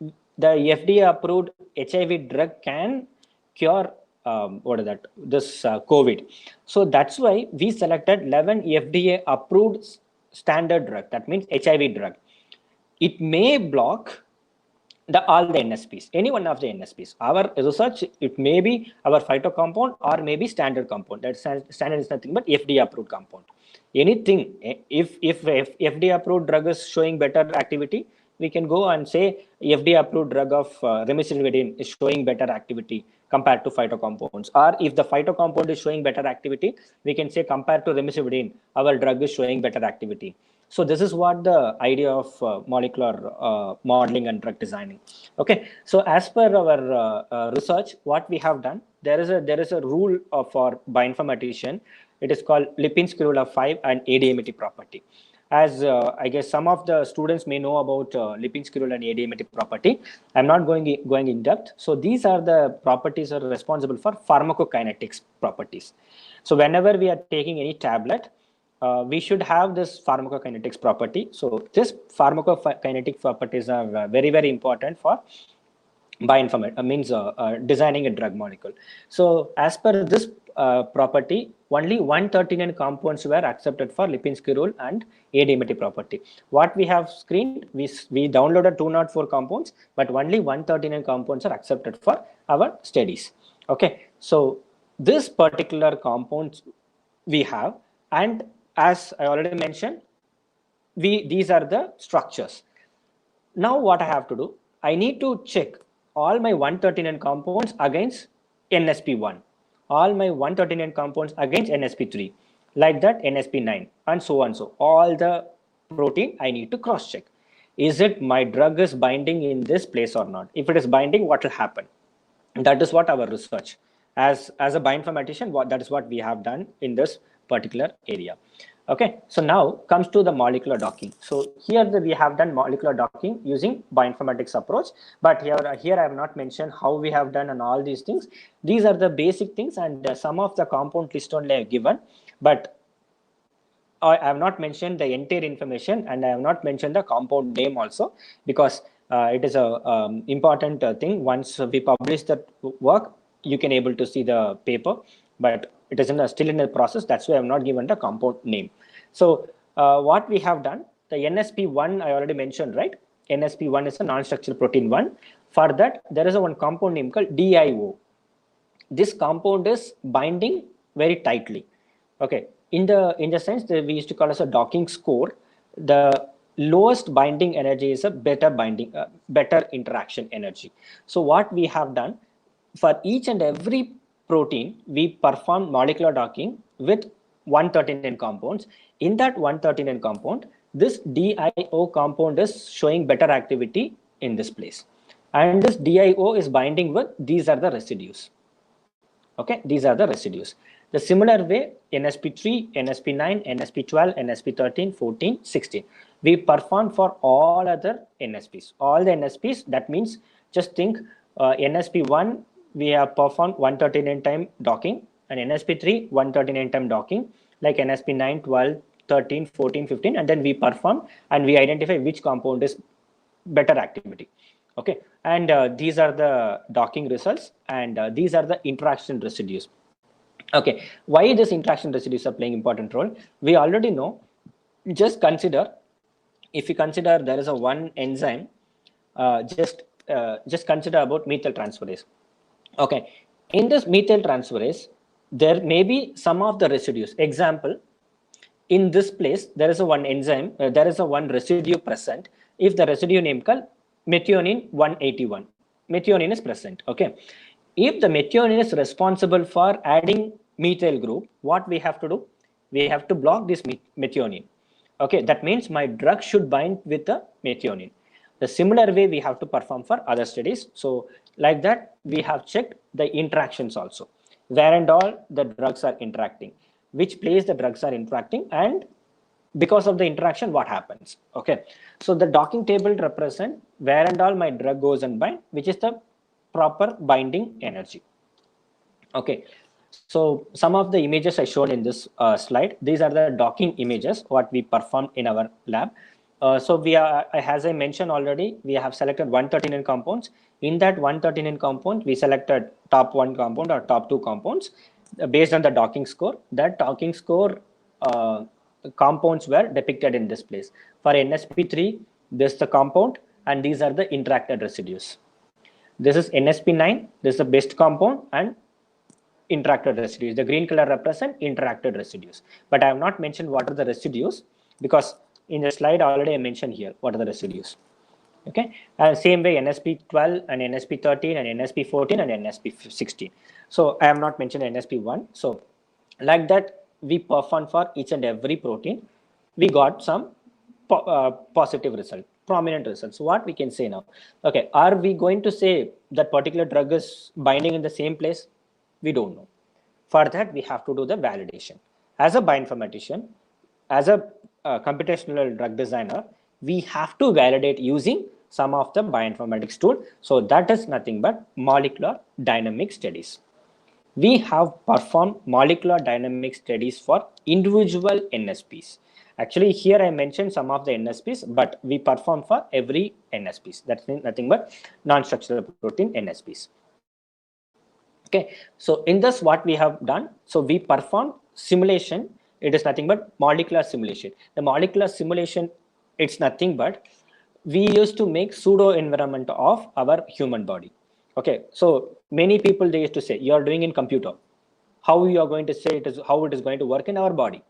the FDA approved HIV drug can cure what is that, this COVID. So that's why we selected 11 FDA approved standard drug. That means HIV drug. It may block all the NSPs, any one of the NSPs. Our research, it may be our phytocompound or maybe standard compound. That standard is nothing but FDA approved compound. Anything, if FDA approved drug is showing better activity, we can go and say FDA approved drug of remdesivir is showing better activity compared to phytocompounds. Or if the phytocompound is showing better activity, we can say compared to remdesivir, our drug is showing better activity. So this is what the idea of molecular modeling and drug designing. Okay, so as per our research, what we have done, there is a rule for bioinformatician. It is called Lipinski rule of 5 and ADMET property. As I guess some of the students may know about Lipinski rule and ADMET property, I'm not going in depth. So these are the properties are responsible for pharmacokinetics properties. So whenever we are taking any tablet, we should have this pharmacokinetics property. So this pharmacokinetic properties are very important for bioinformatics, means designing a drug molecule. So as per this property, only 139 compounds were accepted for Lipinski rule and ADMET property. What we have screened, we downloaded 204 compounds, but only 139 compounds are accepted for our studies. Okay, so this particular compounds we have, and as I already mentioned, these are the structures. Now what I have to do, I need to check all my 139 compounds against NSP1, all my 139 compounds against NSP3, like that NSP9, and so on. So all the protein I need to cross check. Is it my drug is binding in this place or not? If it is binding, what will happen? That is what our research. As a bioinformatician, that is what we have done in this particular area. Okay, so now comes to the molecular docking. So here we have done molecular docking using bioinformatics approach, but here I have not mentioned how we have done and all these things. These are the basic things, and some of the compound list only I have given, but I have not mentioned the entire information, and I have not mentioned the compound name also, because it is a important thing. Once we publish that work, you can able to see the paper, but it is still in the process. That's why I have not given the compound name. So what we have done, the NSP1 I already mentioned, right? NSP1 is a non-structural protein 1. For that, there is a one compound name called DIO. This compound is binding very tightly. Okay, in the sense that we used to call as a docking score, the lowest binding energy is a better binding, better interaction energy. So what we have done, for each and every protein, we perform molecular docking with 139 compounds. In that 139 compound, this DIO compound is showing better activity in this place, and this DIO is binding with, these are the residues. Okay, these are the residues. The similar way, NSP3, NSP9, NSP12, NSP13, 14, 16. We perform for all other NSPs. All the NSPs, that means just think NSP1, we have performed 139 time docking, and NSP3, 139 time docking, like NSP9, 12, 13, 14, 15, and then we perform and we identify which compound is better activity. Okay, and these are the docking results, and these are the interaction residues. Okay, why this interaction residues are playing important role? We already know. Just consider, if you consider there is a one enzyme, just consider about methyl transferase. Okay, in this methyl transferase, there may be some of the residues. Example, in this place, there is a one enzyme, there is a one residue present. If the residue name called methionine 181, methionine is present. Okay, if the methionine is responsible for adding methyl group, what we have to do? We have to block this methionine. Okay, that means my drug should bind with the methionine. The similar way we have to perform for other studies. So like that, we have checked the interactions also, where and all the drugs are interacting, which place the drugs are interacting, and because of the interaction, what happens. Okay, so the docking table represent where and all my drug goes and bind, which is the proper binding energy. Okay, so some of the images I showed in this slide, these are the docking images what we performed in our lab. So we are, as I mentioned already, we have selected 139 compounds. In that 139 compound, we selected top one compound or top two compounds based on the docking score. That docking score compounds were depicted in this place. For NSP3, this is the compound, and these are the interacted residues. This is NSP9, this is the best compound, and interacted residues. The green color represent interacted residues. But I have not mentioned what are the residues, because in the slide already I mentioned here what are the residues. Okay, same way NSP12 and NSP13 and NSP14 and NSP16. So I have not mentioned NSP1. So like that, we perform for each and every protein. We got some positive result, prominent results. So what we can say now? Okay, are we going to say that particular drug is binding in the same place? We don't know. For that, we have to do the validation. As a bioinformatician, as a computational drug designer, we have to validate using some of the bioinformatics tool. So that is nothing but molecular dynamic studies. We have performed molecular dynamic studies for individual NSPs. Actually, here I mentioned some of the NSPs, but we perform for every NSPs. That's nothing but non-structural protein NSPs. Okay, so in this, what we have done, so we perform simulation. It is nothing but molecular simulation. The molecular simulation, it's nothing but we used to make pseudo environment of our human body. Okay, so many people, they used to say, you are doing in computer. How you are going to say it is, how it is going to work in our body?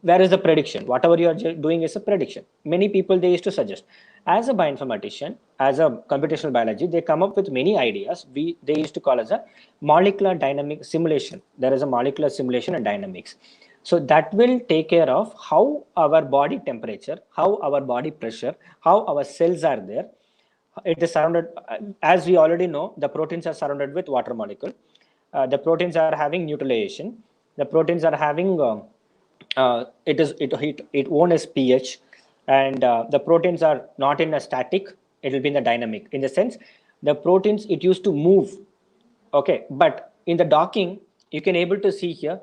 Where is the prediction? Whatever you are doing is a prediction. Many people, they used to suggest. As a bioinformatician, as a computational biology, they come up with many ideas. They used to call as a molecular dynamic simulation. There is a molecular simulation and dynamics. So that will take care of how our body temperature, how our body pressure, how our cells are there. It is surrounded, as we already know, the proteins are surrounded with water molecule. The proteins are having neutralization. The proteins are having it own as pH, and the proteins are not in a static, it will be in the dynamic, in the sense the proteins, it used to move. Okay, but in the docking, you can able to see here,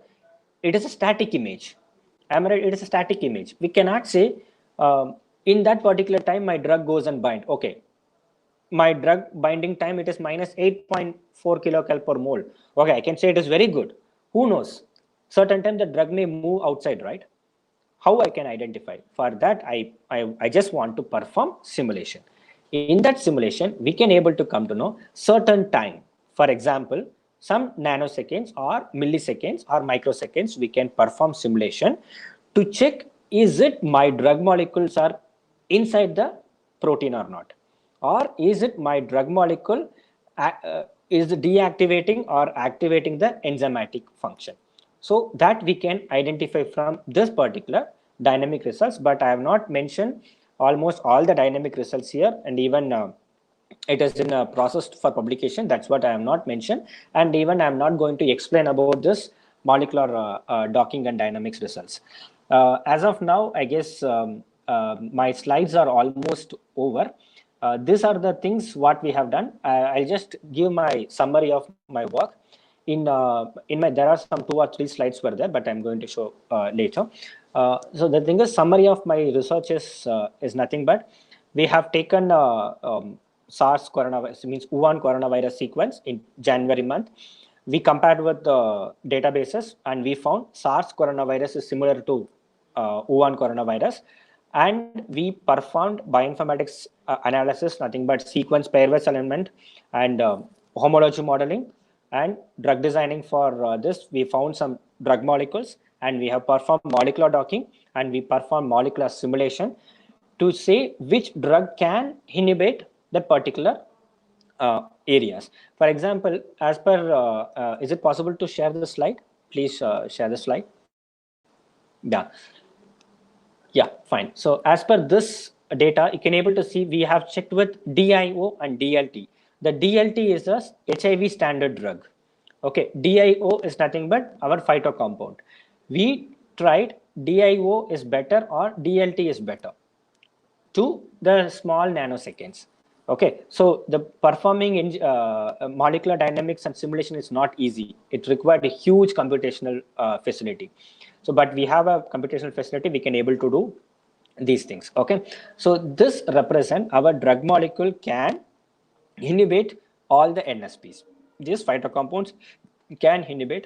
it is a static image. Am I right? It is a static image. We cannot say in that particular time my drug goes and bind. Okay, my drug binding time, it is minus 8.4 kilocal per mole. Okay, I can say it is very good. Who knows? Certain time the drug may move outside, right? How I can identify? For that, I just want to perform simulation. In that simulation, we can able to come to know certain time. For example, some nanoseconds or milliseconds or microseconds, we can perform simulation to check, is it my drug molecules are inside the protein or not? Or is it my drug molecule is deactivating or activating the enzymatic function? So that we can identify from this particular dynamic results, but I have not mentioned almost all the dynamic results here, and even it is in a process for publication. That's what I have not mentioned, and even I am not going to explain about this molecular docking and dynamics results. As of now, I guess my slides are almost over. These are the things what we have done. I'll just give my summary of my work. In my, there are some 2 or 3 slides were there, but I'm going to show later. So the thing is, summary of my research is nothing but we have taken SARS coronavirus, means Wuhan coronavirus sequence in January month. We compared with the databases and we found SARS coronavirus is similar to Wuhan coronavirus. And we performed bioinformatics analysis, nothing but sequence pairwise alignment and homology modeling and drug designing. For this, we found some drug molecules and we have performed molecular docking and we performed molecular simulation to say which drug can inhibit that particular areas. For example, as per, is it possible to share the slide? Please share the slide. Yeah. Yeah, fine. So as per this data, you can able to see we have checked with DIO and DLT. The DLT is a HIV standard drug. Okay, DIO is nothing but our phyto compound. We tried DIO is better or DLT is better to the small nanoseconds. Okay, so the performing in molecular dynamics and simulation is not easy. It required a huge computational facility. So, but we have a computational facility, we can able to do these things. Okay, so this represent our drug molecule can inhibit all the NSPs. These phytocompounds can inhibit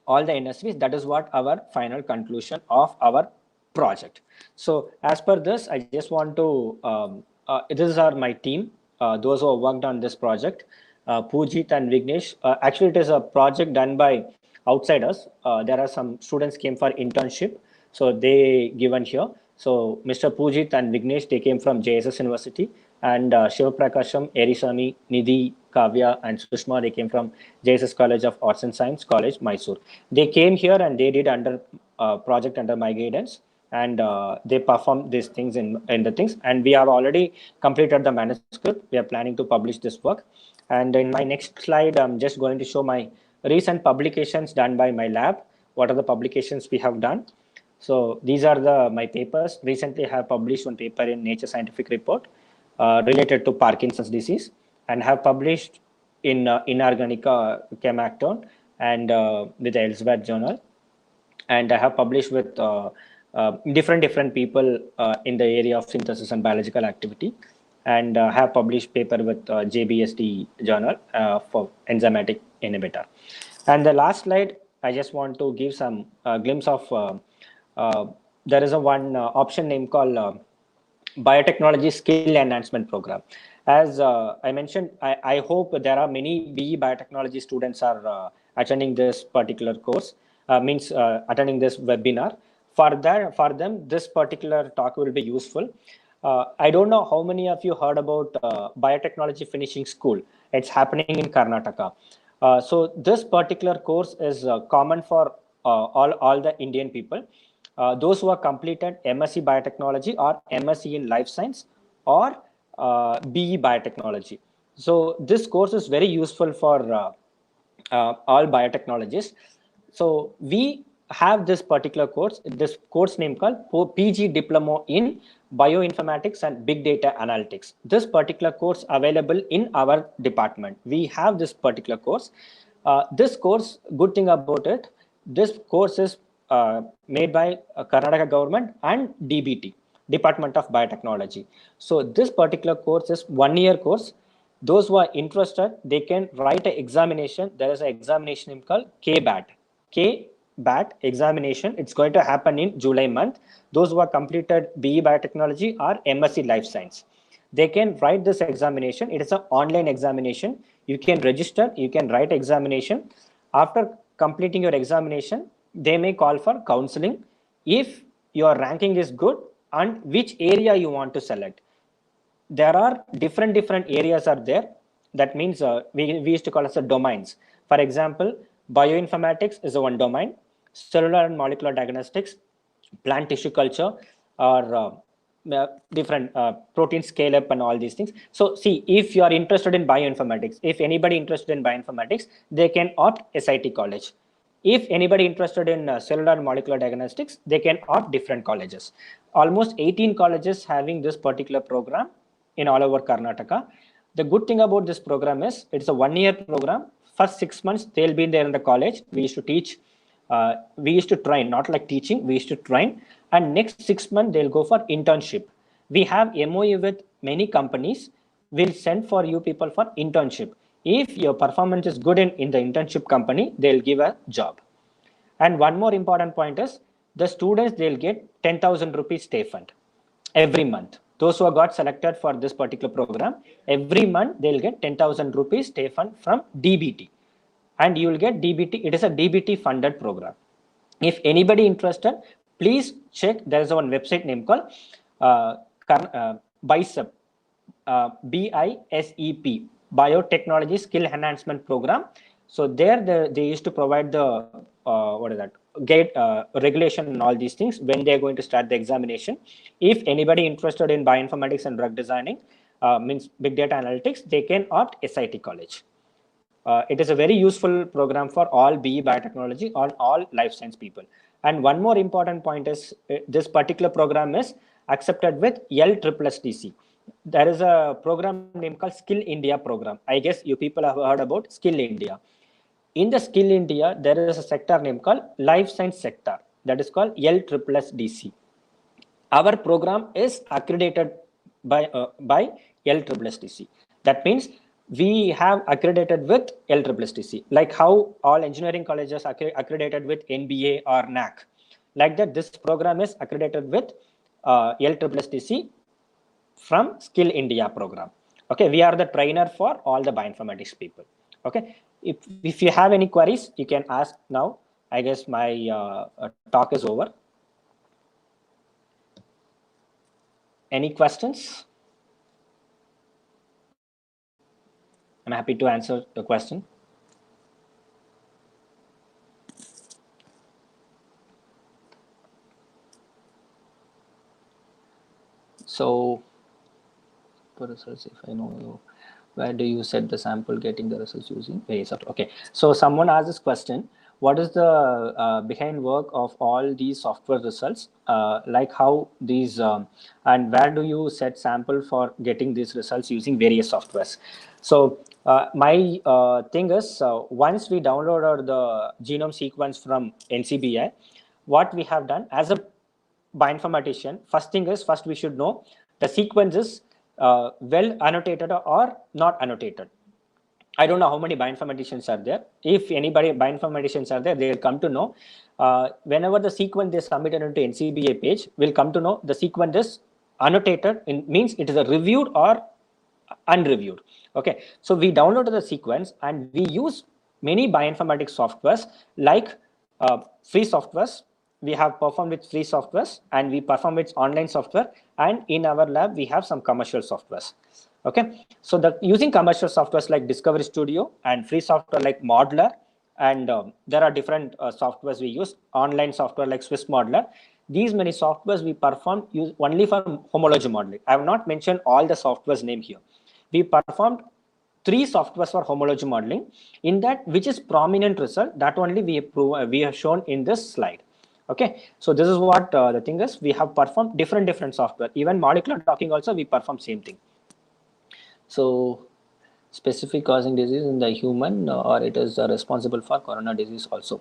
all the NSPs. That is what our final conclusion of our project. So as per this, I just want to, these are my team, those who have worked on this project, Pujit and Vignesh. Actually, it is a project done by outsiders. There are some students came for internship, so they given here. So Mr. Pujit and Vignesh, they came from JSS University, and Shiva Prakasham, Erisami, Nidhi, Kavya, and Sushma, they came from JSS College of Arts and Science, College, Mysore. They came here and they did under project under my guidance, and they performed these things in the things. And we have already completed the manuscript. We are planning to publish this work. And in my next slide, I'm just going to show my recent publications done by my lab. What are the publications we have done? So these are my papers. Recently, I have published one paper in Nature Scientific Report related to Parkinson's disease, and have published in Inorganic Chemactone and with the Elsewhere Journal. And I have published with different people in the area of synthesis and biological activity, and have published paper with JBSD Journal for enzymatic inhibitor. And the last slide, I just want to give some glimpse of there is a one option name called Biotechnology Skill Enhancement Program. As I mentioned, I hope there are many BE biotechnology students are attending this particular course, means attending this webinar. For them, this particular talk will be useful. I don't know how many of you heard about biotechnology finishing school. It's happening in Karnataka. So this particular course is common for all the Indian people. Those who have completed MSc Biotechnology or MSc in Life Science or BE Biotechnology. So this course is very useful for all biotechnologists. So we have this particular course name called PG Diploma in Bioinformatics and Big Data Analytics. This particular course available in our department. We have this particular course. This course, good thing about it, this course is made by Karnataka government and DBT, Department of Biotechnology. So this particular course is 1-year course. Those who are interested, they can write an examination. There is an examination called KBAT. KBAT examination. It's going to happen in July month. Those who have completed BE Biotechnology or MSc Life Science, they can write this examination. It is an online examination. You can register, you can write examination. After completing your examination, they may call for counseling if your ranking is good and which area you want to select. There are different areas are there. That means we used to call as the domains. For example, bioinformatics is a one domain, cellular and molecular diagnostics, plant tissue culture, or different protein scale up and all these things. So see, if you are interested in bioinformatics, if anybody interested in bioinformatics, they can opt SIT college. If anybody interested in cellular and molecular diagnostics, they can opt different colleges. Almost 18 colleges having this particular program in all over Karnataka. The good thing about this program is it's a 1-year program. First 6 months, they'll be there in the college. We used to teach, we used to train, not like teaching, we used to train. And next 6 months, they'll go for internship. We have MOU with many companies will send for you people for internship. If your performance is good in the internship company, they'll give a job. And one more important point is the students, they'll get 10,000 rupees stay fund every month. Those who have got selected for this particular program, every month they'll get 10,000 rupees stay fund from DBT. And you will get DBT. It is a DBT funded program. If anybody interested, please check. There is one website name called BISEP, BISEP, Biotechnology Skill Enhancement Program. So there they used to provide the what is that gate regulation and all these things when they are going to start the examination. If anybody interested in bioinformatics and drug designing, means big data analytics, they can opt SIT college. It is a very useful program for all BE biotechnology or all life science people. And one more important point is this particular program is accepted with LSSDC. There is a program named called Skill India program. I guess you people have heard about Skill India. In the Skill India, there is a sector named called Life Science Sector, that is called LSSDC. Our program is accredited by LSSDC. That means we have accredited with LSSDC, like how all engineering colleges are accredited with NBA or NAC. Like that, this program is accredited with LSSDC from Skill India program. Okay, we are the trainer for all the bioinformatics people. Okay, if you have any queries, you can ask now. I guess my talk is over. Any questions? I'm happy to answer the question. So, for results, if I know you, where do you set the sample getting the results using various software? Okay, so someone asked this question: what is the behind work of all these software results? Like how these and where do you set sample for getting these results using various softwares? So my thing is, once we downloaded the genome sequence from NCBI, what we have done as a bioinformatician, first thing is, first we should know the sequence is well annotated or not annotated. I don't know how many bioinformaticians are there. If anybody bioinformaticians are there, they will come to know. Whenever the sequence is submitted into NCBI page, we'll come to know the sequence is annotated, means it is a reviewed or unreviewed. Okay, so we downloaded the sequence and we use many bioinformatics softwares like free softwares. We have performed with free softwares and we perform with online software, and in our lab we have some commercial softwares. Okay, so the using commercial softwares like Discovery Studio and free software like Modeler, and there are different softwares we use, online software like Swiss Modeler. These many softwares we perform use only for homology modeling. I have not mentioned all the softwares name here. We performed 3 softwares for homology modeling. In that, which is prominent result, that only we have shown in this slide. Okay, so this is what the thing is. We have performed different software. Even molecular docking also we perform same thing. So specific causing disease in the human, or it is responsible for corona disease also.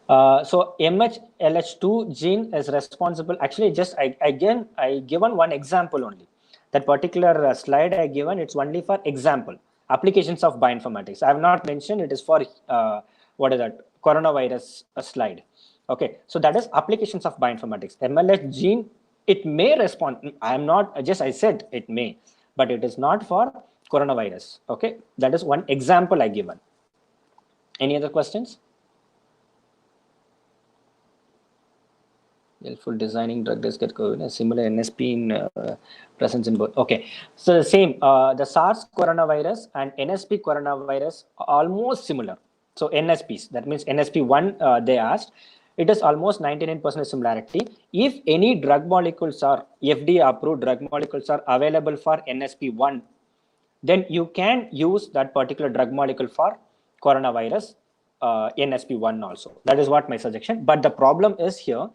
So MHLH2 gene is responsible. Actually, just I given one example only. That particular slide I given, it's only for example. Applications of bioinformatics. I have not mentioned it is for what is that coronavirus slide. Okay, so that is applications of bioinformatics. MLH gene, it may respond. I am not just I said it may, but it is not for coronavirus. Okay, that is one example I given. Any other questions? Helpful designing drug discovery COVID, a similar NSP in presence in both. Okay, so the same, the SARS coronavirus and NSP coronavirus are almost similar. So NSPs, that means NSP1 they asked, it is almost 99% similarity. If any drug molecules are FDA approved drug molecules are available for NSP1, then you can use that particular drug molecule for coronavirus NSP1 also. That is what my suggestion. But the problem is here,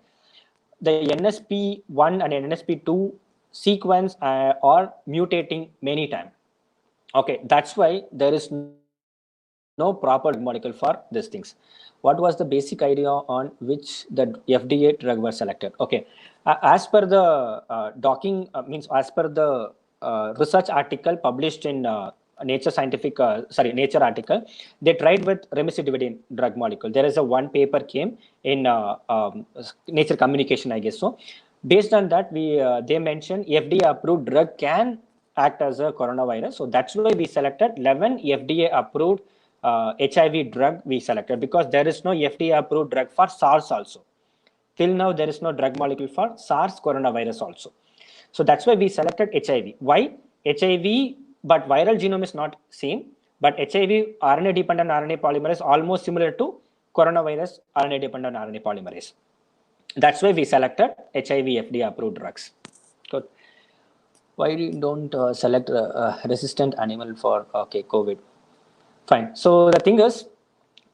the NSP1 and NSP2 sequence are mutating many times. Okay, that's why there is no proper molecule for these things. What was the basic idea on which the FDA drug was selected? Okay, as per the docking, means as per the research article published in Nature Nature article. They tried with remdesivir drug molecule. There is a one paper came in Nature Communication, I guess so. Based on that, they mentioned FDA approved drug can act as a coronavirus. So that's why we selected 11 FDA approved HIV drug we selected, because there is no FDA approved drug for SARS also. Till now, there is no drug molecule for SARS coronavirus also. So that's why we selected HIV. Why? HIV, but viral genome is not same, but HIV RNA-dependent RNA polymerase almost similar to coronavirus RNA-dependent RNA polymerase. That's why we selected HIV FDA-approved drugs. Good. Why don't select resistant animal for COVID? Fine. So the thing is,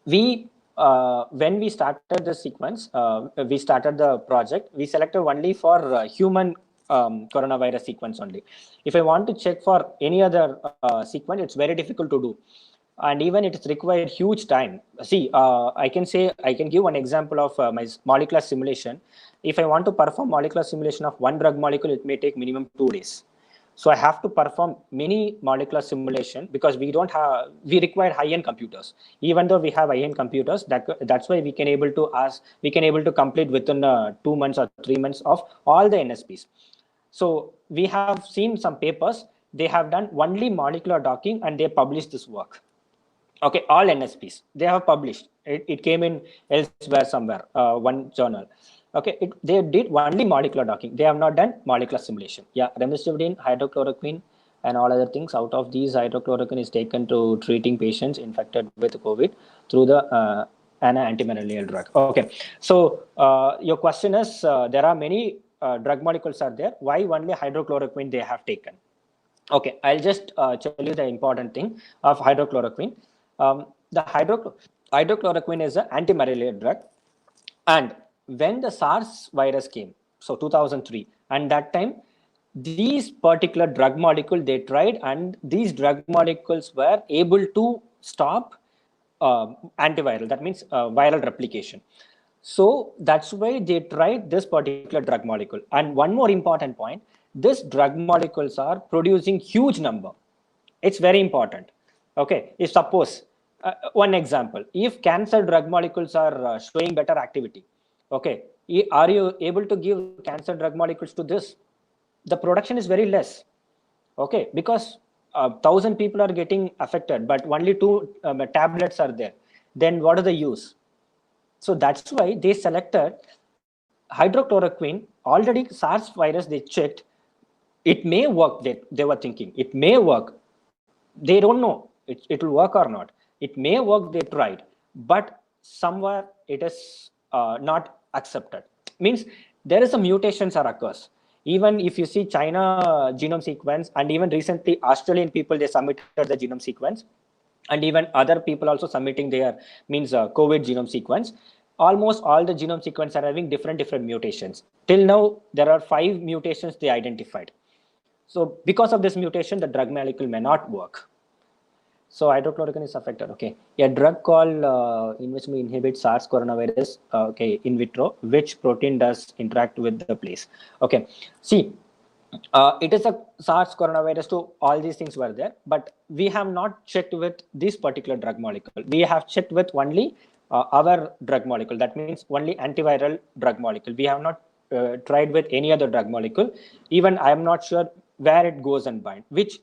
when we started the sequence, we started the project, we selected only for human coronavirus sequence only. If I want to check for any other sequence, it's very difficult to do. And even it is required huge time. See, I can give one example of my molecular simulation. If I want to perform molecular simulation of one drug molecule, it may take minimum 2 days. So I have to perform many molecular simulation because we require high-end computers. Even though we have high-end computers, that's why we can able to complete within 2 months or 3 months of all the NSPs. So we have seen some papers, they have done only molecular docking and they published this work. Okay, all NSPs, they have published. It came in elsewhere somewhere, one journal. Okay, they did only molecular docking. They have not done molecular simulation. Yeah, remdesivir, hydrochloroquine, and all other things. Out of these, hydrochloroquine is taken to treating patients infected with COVID through the antimalarial drug. Okay, so your question is, there are many drug molecules are there. Why only hydrochloroquine they have taken? Okay, I'll just tell you the important thing of hydrochloroquine. The hydrochloroquine is an antimalarial drug, and when the SARS virus came, so 2003, and that time, these particular drug molecule they tried, and these drug molecules were able to stop antiviral. That means viral replication. So that's why they tried this particular drug molecule. And one more important point: this drug molecules are producing huge number. It's very important. Okay, if suppose one example, if cancer drug molecules are showing better activity, okay, are you able to give cancer drug molecules to this? The production is very less. Okay, because 1,000 people are getting affected, but only 2 tablets are there. Then what are the use? So that's why they selected hydrochloroquine. Already SARS virus they checked. It may work. They were thinking it may work. They don't know it will work or not. It may work. They tried, but somewhere it is not accepted. Means there is a mutations or occurs. Even if you see China genome sequence, and even recently Australian people, they submitted the genome sequence, and even other people also submitting their COVID genome sequence. Almost all the genome sequence are having different mutations. Till now, there are 5 mutations they identified. So because of this mutation, the drug molecule may not work. So hydrochloroquine is affected. Okay, a drug called in which we inhibit SARS coronavirus. Okay, in vitro, which protein does interact with the place? Okay, see, it is a SARS coronavirus. So all these things were there, but we have not checked with this particular drug molecule. We have checked with only our drug molecule. That means only antiviral drug molecule. We have not tried with any other drug molecule. Even I am not sure where it goes and bind, which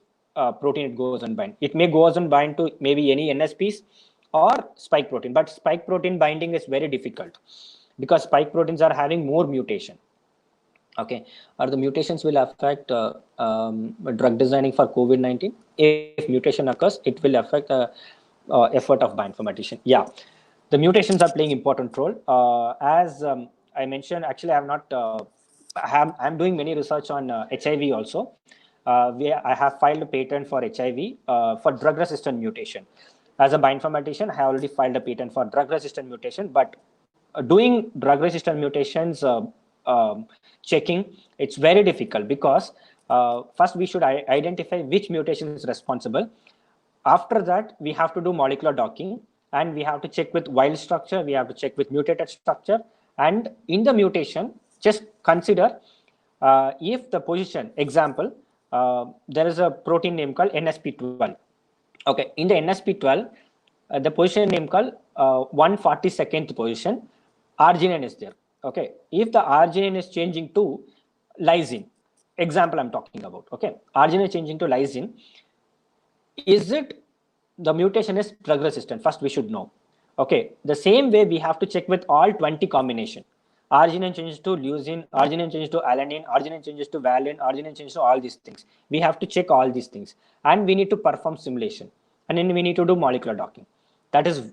protein it goes and bind. It may goes and bind to maybe any NSPs or spike protein, but spike protein binding is very difficult because spike proteins are having more mutation. Okay, or the mutations will affect drug designing for COVID-19. If mutation occurs, it will affect effort of bioinformatician. Yeah, the mutations are playing important role. As I mentioned, actually, I have not. I'm doing many research on HIV also. I have filed a patent for HIV for drug-resistant mutation. As a bioinformatician, I have already filed a patent for drug-resistant mutation. But doing drug-resistant mutations checking, it's very difficult because first we should identify which mutation is responsible. After that, we have to do molecular docking, and we have to check with wild structure. We have to check with mutated structure, and in the mutation, just consider if the position, example, there is a protein name called NSP12. Okay, in the NSP12, the position name called 142nd position, arginine is there. Okay, if the arginine is changing to lysine, example I'm talking about. Okay, arginine is changing to lysine. Is it the mutation is drug resistant? First, we should know. Okay, the same way we have to check with all 20 combination. Arginine changes to leucine, arginine changes to alanine, arginine changes to valine, arginine changes to all these things. We have to check all these things, and we need to perform simulation, and then we need to do molecular docking. That is,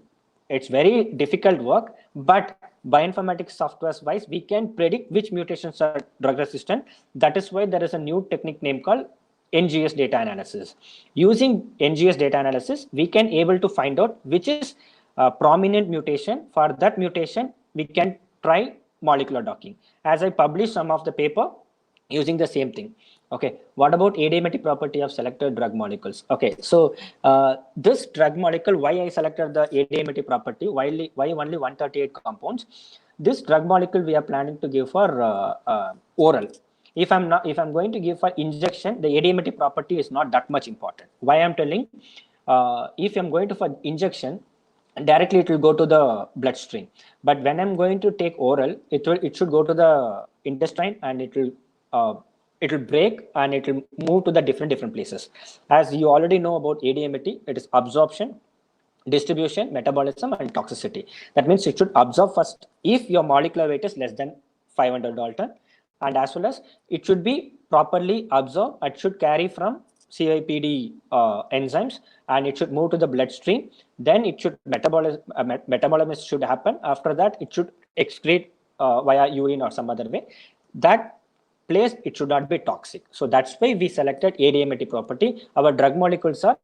it's very difficult work, but bioinformatics software wise, we can predict which mutations are drug resistant. That is why there is a new technique name called NGS data analysis. Using NGS data analysis, we can able to find out which is a prominent mutation. For that mutation, we can try molecular docking. As I published some of the paper using the same thing. Okay, what about adiabatic property of selected drug molecules? Okay, so this drug molecule, why I selected the adiabatic property, why only 138 compounds? This drug molecule we are planning to give for oral. If I'm going to give for injection, the adiabatic property is not that much important. Why I'm telling, if I'm going to for injection, directly it will go to the bloodstream. But when I'm going to take oral, it should go to the intestine, and it will break, and it will move to the different places. As you already know about adiabatic, it is absorption, distribution, metabolism, and toxicity. That means it should absorb first if your molecular weight is less than 500 Dalton, and as well as it should be properly absorbed. It should carry from CYPD enzymes, and it should move to the bloodstream. Then it should metabolism should happen. After that, it should excrete via urine or some other way. That place, it should not be toxic. So that's why we selected adiabatic property. Our drug molecules are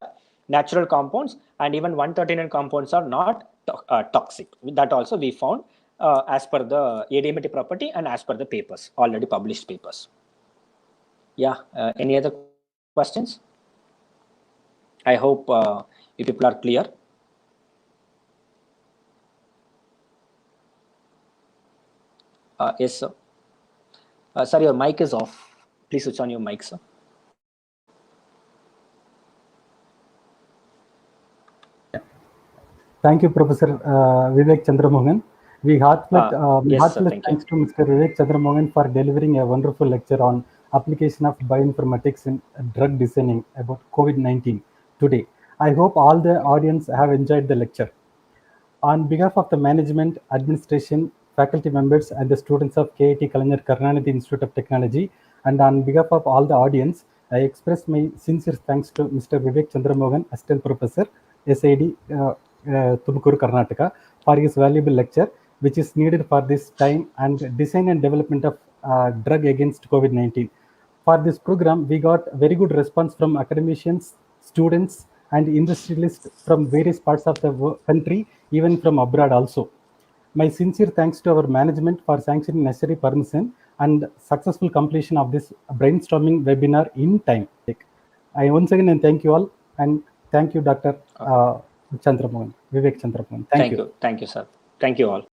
natural compounds, and even 139 compounds are not toxic. That also we found as per the adiabatic property and as per the papers, already published papers. Yeah, any other questions? I hope you people are clear. Yes, sir. Sir, your mic is off. Please switch on your mic, sir. Thank you, Professor Vivek Chandramohan. Heartfelt thanks to Mr. Vivek Chandramohan for delivering a wonderful lecture on application of bioinformatics in drug designing about COVID-19 today. I hope all the audience have enjoyed the lecture. On behalf of the management, administration, faculty members, and the students of KIT-Kalaignarkarunanidhi Institute of Technology, and on behalf of all the audience, I express my sincere thanks to Mr. Vivek Chandramohan, Assistant Professor, SID, Tumakuru, Karnataka, for his valuable lecture, which is needed for this time and design and development of drug against COVID-19. For this program, we got very good response from academicians, students, and industrialists from various parts of the country, even from abroad also. My sincere thanks to our management for sanctioning necessary permission and successful completion of this brainstorming webinar in time. I once again thank you all, and thank you, Dr. Chandramohan, Vivek Chandramohan. Thank you. Thank you, sir. Thank you all.